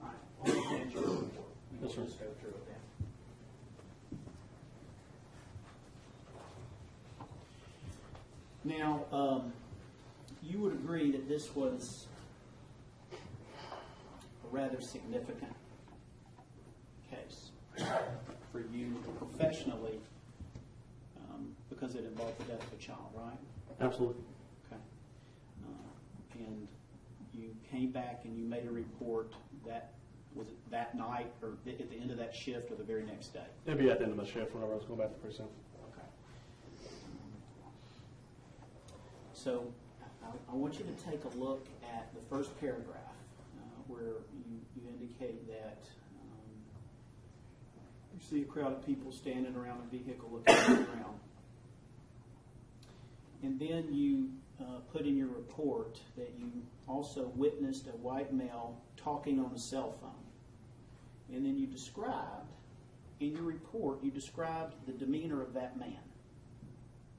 All right. I'll present your report. Yes, sir. We'll just go through it then. Now, you would agree that this was a rather significant case for you professionally because it involved the death of a child, right? Absolutely. Okay. And you came back and you made a report that, was it that night or at the end of that shift or the very next day? It'd be at the end of the shift whenever I was going back to precinct. Okay. So I want you to take a look at the first paragraph where you indicate that you see a crowd of people standing around a vehicle looking at the ground. And then you put in your report that you also witnessed a white male talking on a cell phone. And then you described, in your report, you described the demeanor of that man.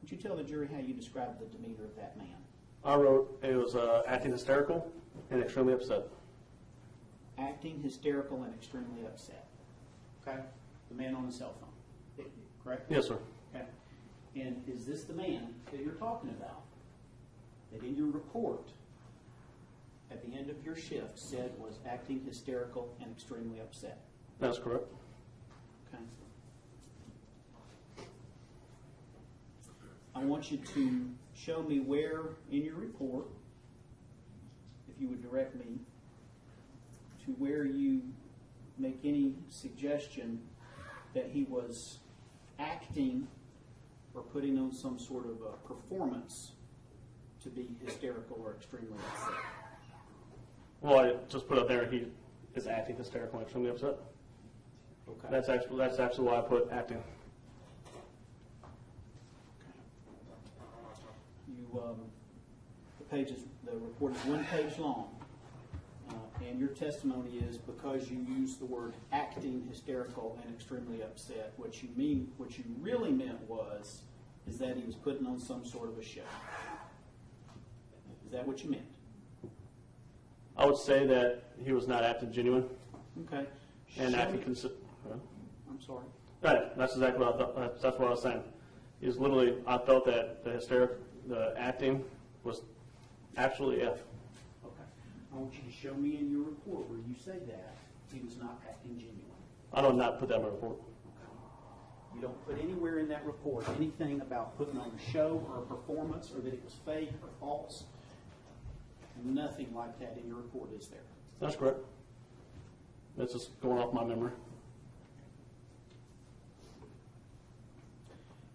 Would you tell the jury how you described the demeanor of that man? I wrote it was acting hysterical and extremely upset. Acting hysterical and extremely upset. Okay? The man on the cell phone. Correct? Yes, sir. Okay. And is this the man that you're talking about? That in your report, at the end of your shift, said was acting hysterical and extremely upset? That's correct. Okay. I want you to show me where in your report, if you would direct me, to where you make any suggestion that he was acting or putting on some sort of a performance to be hysterical or extremely upset. Well, I just put up there he is acting hysterical and extremely upset. Okay. That's actually why I put acting. The report is 1 page long, and your testimony is because you used the word acting hysterical and extremely upset. What you really meant is that he was putting on some sort of a show. Is that what you meant? I would say that he was not acting genuine Okay. and Show acting me- I'm sorry. Right, that's exactly what I thought. That's what I was saying. He was literally. I felt that the acting was actually F. Okay. I want you to show me in your report where you say that he was not acting genuine. I do not put that in my report. You don't put anywhere in that report anything about putting on a show or a performance or that it was fake or false. Nothing like that in your report, is there? That's correct. That's just going off my memory.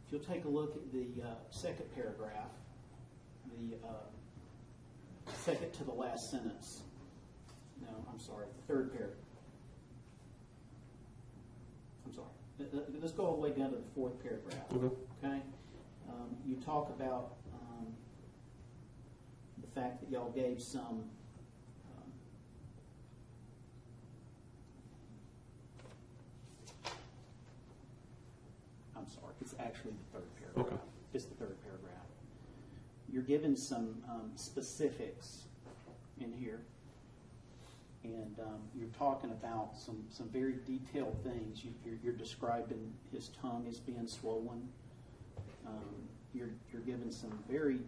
If you'll take a look at the second paragraph, the second to the last sentence. No, I'm sorry, the third paragraph. I'm sorry. Let's go all the way down to the fourth paragraph. Okay? You talk about the fact that y'all gave some I'm sorry, it's actually the third paragraph. Okay. It's the third paragraph. You're given some specifics in here, and you're talking about some very detailed things. You're describing his tongue as being swollen. You're given some very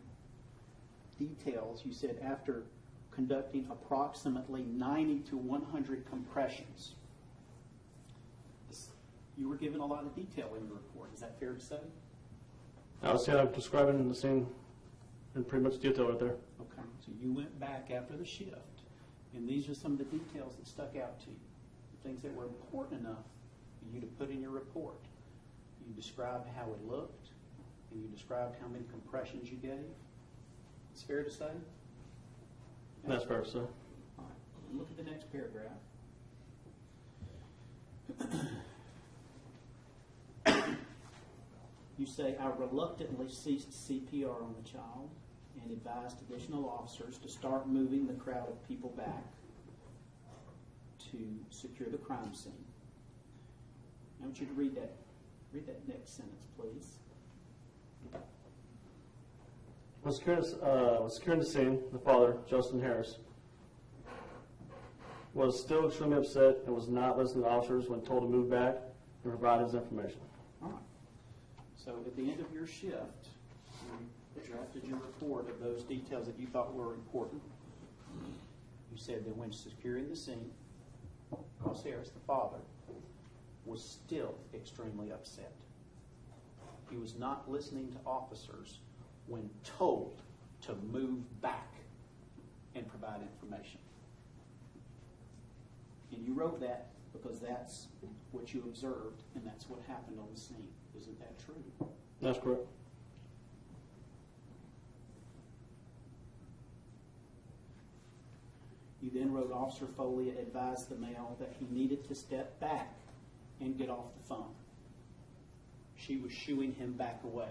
details. You said after conducting approximately 90 to 100 compressions. You were given a lot of detail in your report. Is that fair to say? I would say I'm describing the scene in pretty much detail right there. Okay. So you went back after the shift, and these are some of the details that stuck out to you, the things that were important enough for you to put in your report. You described how it looked, and you described how many compressions you gave. It's fair to say? That's fair to say. All right. Look at the next paragraph. You say, I reluctantly ceased CPR on the child and advised additional officers to start moving the crowd of people back to secure the crime scene. I want you to read that next sentence, please. When securing the scene, the father, Justin Harris, was still extremely upset and was not listening to officers when told to move back and provide his information. All right. So at the end of your shift, you drafted your report of those details that you thought were important. You said that when securing the scene, Ross Harris, the father, was still extremely upset. He was not listening to officers when told to move back and provide information. And you wrote that because that's what you observed and that's what happened on the scene. Isn't that true? That's correct. You then wrote Officer Foglia advised the male that he needed to step back and get off the phone. She was shooing him back away.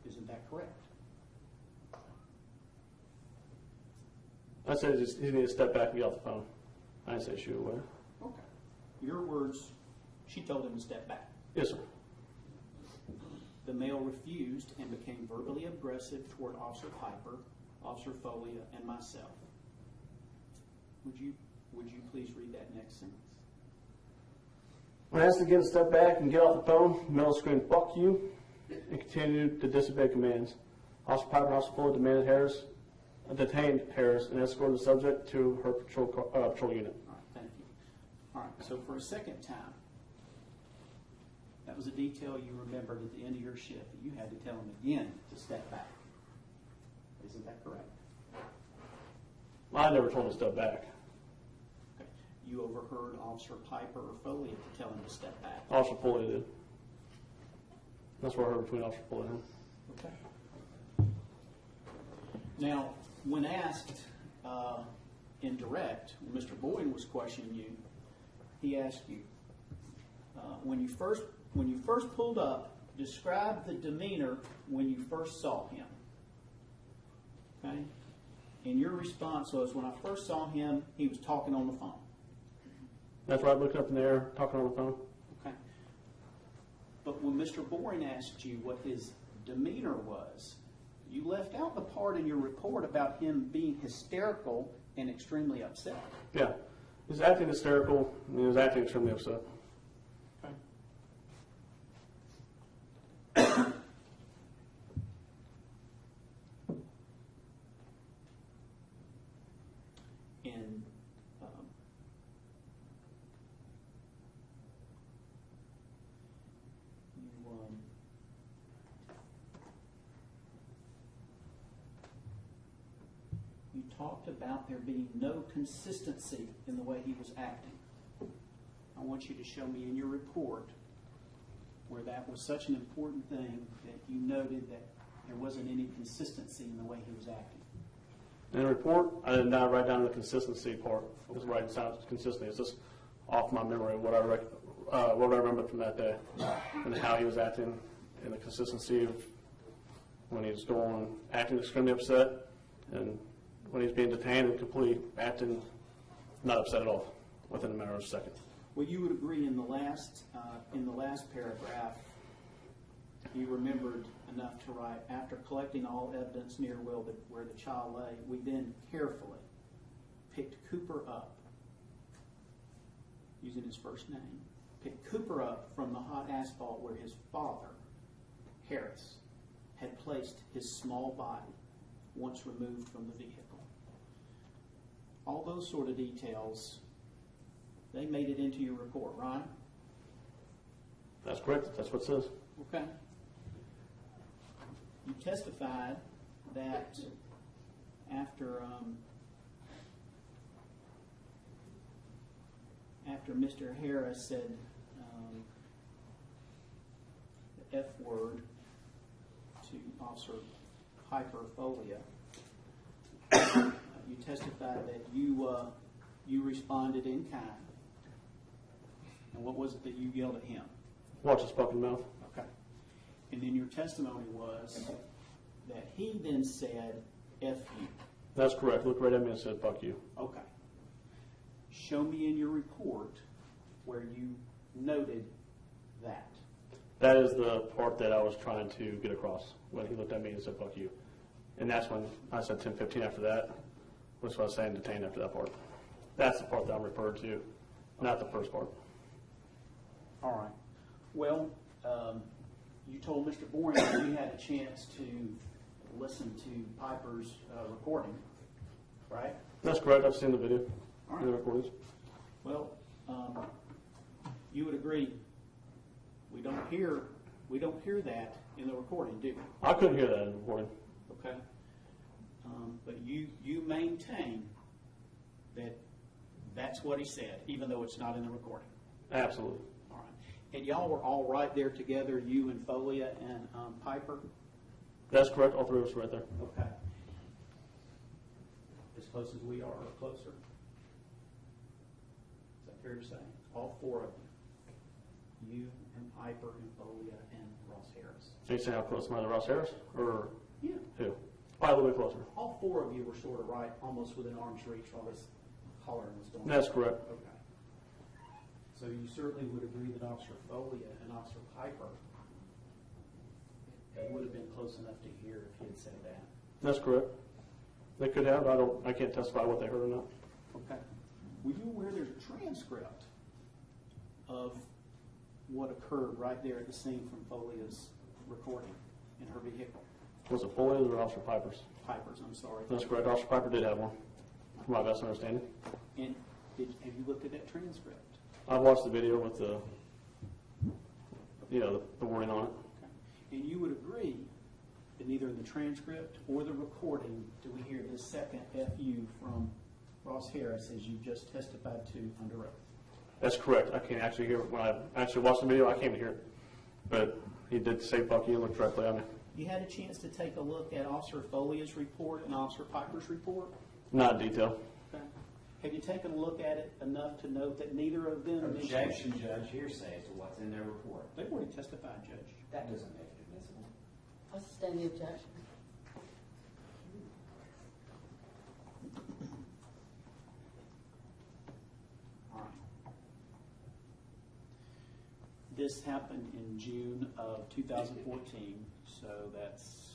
Isn't that correct? I said he needed to step back and get off the phone. I didn't say shoot away. Okay. Your words, she told him to step back. Yes, sir. The male refused and became verbally aggressive toward Officer Piper, Officer Foglia, and myself. Would you please read that next sentence? When asked to get a step back and get off the phone, Mel screamed, "Fuck you," and continued to disobey commands. Officer Piper and Officer Fuller detained Harris and escorted the subject to her patrol unit. All right, thank you. All right, so for a second time, that was a detail you remembered at the end of your shift, that you had to tell him again to step back. Isn't that correct? I never told him to step back. Okay. You overheard Officer Piper or Foglia to tell him to step back. Officer Fuller did. That's what I heard between Officer Fuller and him. Okay. Now, when asked in direct, when Mr. Boyd was questioning you, he asked you, when you first pulled up, describe the demeanor when you first saw him. Okay? And your response was, when I first saw him, he was talking on the phone. That's right, looking up in the air, talking on the phone. Okay. But when Mr. Boring asked you what his demeanor was, you left out the part in your report about him being hysterical and extremely upset. Yeah. He was acting hysterical, and he was acting extremely upset. Okay. And you talked about there being no consistency in the way he was acting. I want you to show me in your report where that was such an important thing that you noted that there wasn't any consistency in the way he was acting. In the report, I did not write down the consistency part. It was writing down consistency. It's just off my memory of what I remember from that day and how he was acting and the consistency of when he was acting extremely upset and when he was being detained and completely acting not upset at all within a matter of seconds. Well, you would agree in the last paragraph, you remembered enough to write, after collecting all evidence near where the child lay, we then carefully picked Cooper up, using his first name, picked Cooper up from the hot asphalt where his father, Harris, had placed his small body once removed from the vehicle. All those sort of details, they made it into your report, right? That's correct. That's what it says. Okay. You testified that after Mr. Harris said the F word to Officer Piper Foglia, you testified that you responded in kind. And what was it that you yelled at him? Watch his fucking mouth. Okay. And then your testimony was that he then said, F you. That's correct. Looked right at me and said, "Fuck you." Okay. show me in your report where you noted that. That is the part that I was trying to get across when he looked at me and said, fuck you. And that's when I said 10:15 after that, which was saying detain after that part. That's the part that I'm referring to, not the first part. All right. Well, you told Mr. Boring that you had a chance to listen to Piper's recording, right? That's correct. I've seen the video, All right. the recordings. Well, you would agree, we don't hear that in the recording, do we? I couldn't hear that in the recording. Okay. But you maintain that that's what he said, even though it's not in the recording. Absolutely. All right. And y'all were all right there together, you and Foglia and Piper? That's correct. All three of us were right there. Okay. As close as we are, or closer? Is that fair to say? All four of you and Piper and Foglia and Ross Harris. So you saying how close am I to Ross Harris? Or Yeah. who? Probably a little bit closer. All four of you were sort of right, almost within arm's reach while this hollering was going on. That's correct. Okay. So you certainly would agree that Officer Foglia and Officer Piper, they would have been close enough to hear if he had said that. That's correct. They could have. I can't testify what they heard or not. Okay. Were you aware there's a transcript of what occurred right there at the scene from Folia's recording in her vehicle? Was it Foley's or Officer Piper's? Piper's, I'm sorry. That's correct. Officer Piper did have one, from my best understanding. And have you looked at that transcript? I've watched the video with the warning on it. Okay. And you would agree that neither in the transcript or the recording do we hear this second FU from Ross Harris as you just testified to under oath? That's correct. I can't actually hear it. When I actually watched the video, I can't hear it. But he did say fuck you and look directly at me. You had a chance to take a look at Officer Folia's report and Officer Piper's report? Not in detail. Okay. Have you taken a look at it enough to note that neither of them mentioned? Objection, Judge, hearsay to what's in their report. They've already testified, Judge. That doesn't make it admissible. I'll sustain the objection. All right. This happened in June of 2014, so that's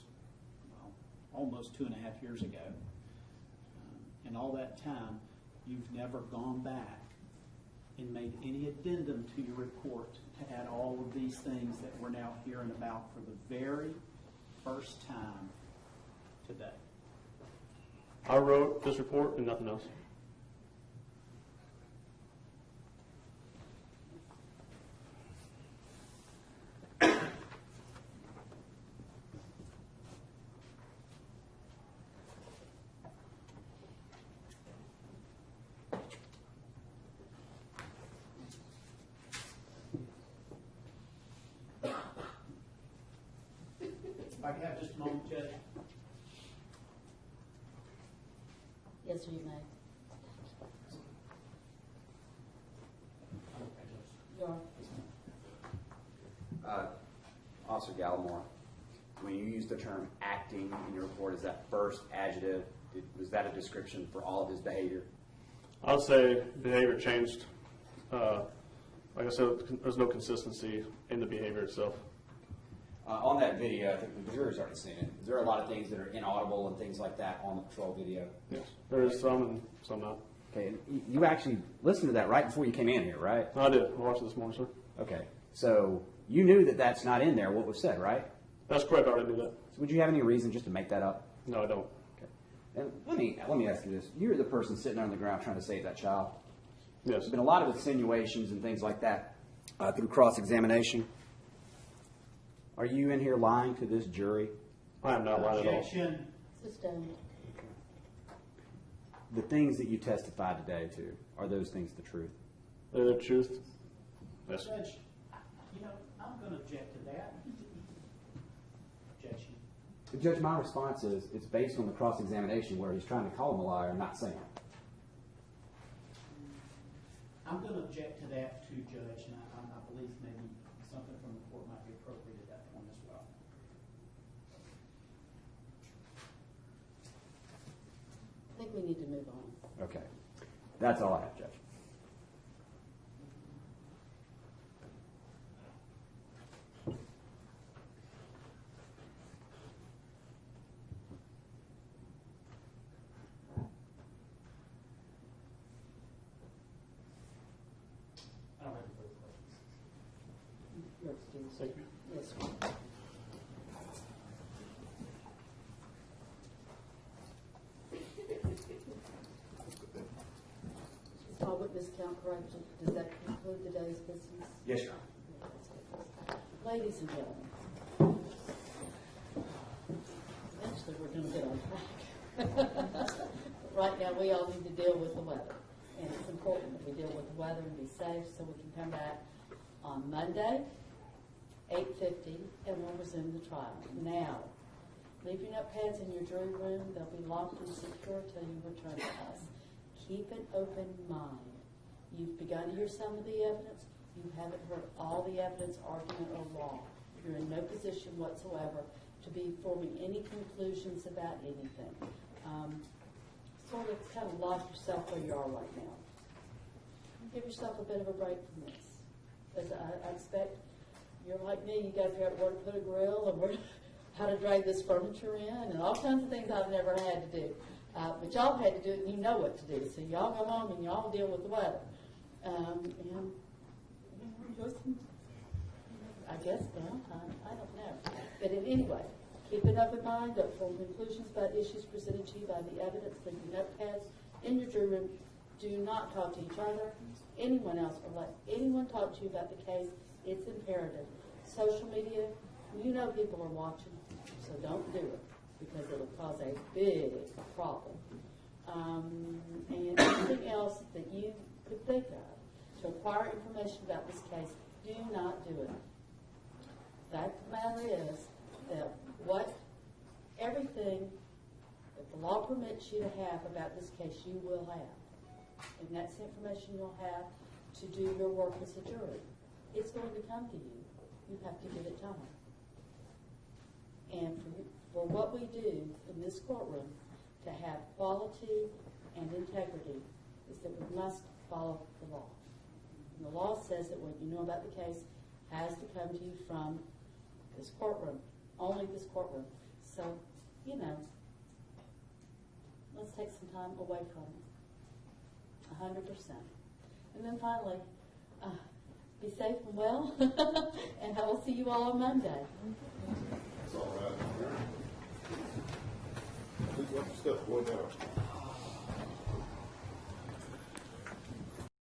almost 2.5 years ago. In all that time, you've never gone back and made any addendum to your report to add all of these things that we're now hearing about for the very first time today. I wrote this report and nothing else. If I could have just a moment, Judge. Yes, sir, you may. You are. Officer Gallimore, when you use the term acting in your report, is that first adjective, was that a description for all of his behavior? I would say behavior changed. Like I said, there's no consistency in the behavior itself. On that video, I think the jury's already seen it. Is there a lot of things that are inaudible and things like that on the patrol video? Yes. There is some and some not. Okay, and you actually listened to that right before you came in here, right? I did. I watched it this morning, sir. Okay, so you knew that that's not in there, what was said, right? That's correct. I already knew that. So would you have any reason just to make that up? No, I don't. Okay. And let me ask you this. You're the person sitting on the ground trying to save that child. Yes. There's been a lot of insinuations and things like that through cross-examination. Are you in here lying to this jury? I am not lying at all. Objection. Sustained. The things that you testified today to, are those things the truth? They're the truth. Yes. Judge, I'm going to object to that. Objection. Judge, my response is, it's based on the cross-examination where he's trying to call him a liar and not saying it. I'm going to object to that too, Judge, and I believe maybe something from the court might be appropriate at that point as well. I think we need to move on. Okay. That's all I have, Judge. please. Thank you. Yes, sir. Is my witness count correct? Does that conclude today's business? Yes, Your Honor. Ladies and gentlemen, eventually we're going to get on track. Right now, we all need to deal with the weather, and it's important that we deal with the weather and be safe so we can come back on Monday, 8:50, and we'll resume the trial. Now, leave your notepads in your jury room. They'll be locked and secure until you return to us. Keep an open mind. You've begun to hear some of the evidence. You haven't heard all the evidence, argument, or law. You're in no position whatsoever to be forming any conclusions about anything. Sort of kind of lock yourself where you are right now. Give yourself a bit of a break from this. Because I expect you're like me, you got to figure out where to put a grill and where, how to drag this furniture in and all kinds of things I've never had to do. But y'all had to do it and you know what to do. So y'all go home and y'all deal with the weather. And enjoy some, I guess, downtime. I don't know. But anyway, keep an open mind, don't form conclusions about issues presented to you by the evidence. Leave your notepads in your jury room. Do not talk to each other, anyone else, or let anyone talk to you about the case. It's imperative. Social media, you know people are watching, so don't do it because it'll cause a big problem. And anything else that you could think of to acquire information about this case, do not do it. The fact of the matter is that everything that the law permits you to have about this case, you will have. And that's the information you'll have to do your work as a jury. It's going to come to you. You have to give it time. And for what we do in this courtroom to have quality and integrity is that we must follow the law. And the law says that what you know about the case has to come to you from this courtroom, only this courtroom. So, let's take some time away from it, 100%. And then finally, be safe and well, and I will see you all on Monday. That's all right. Please let your step boy down.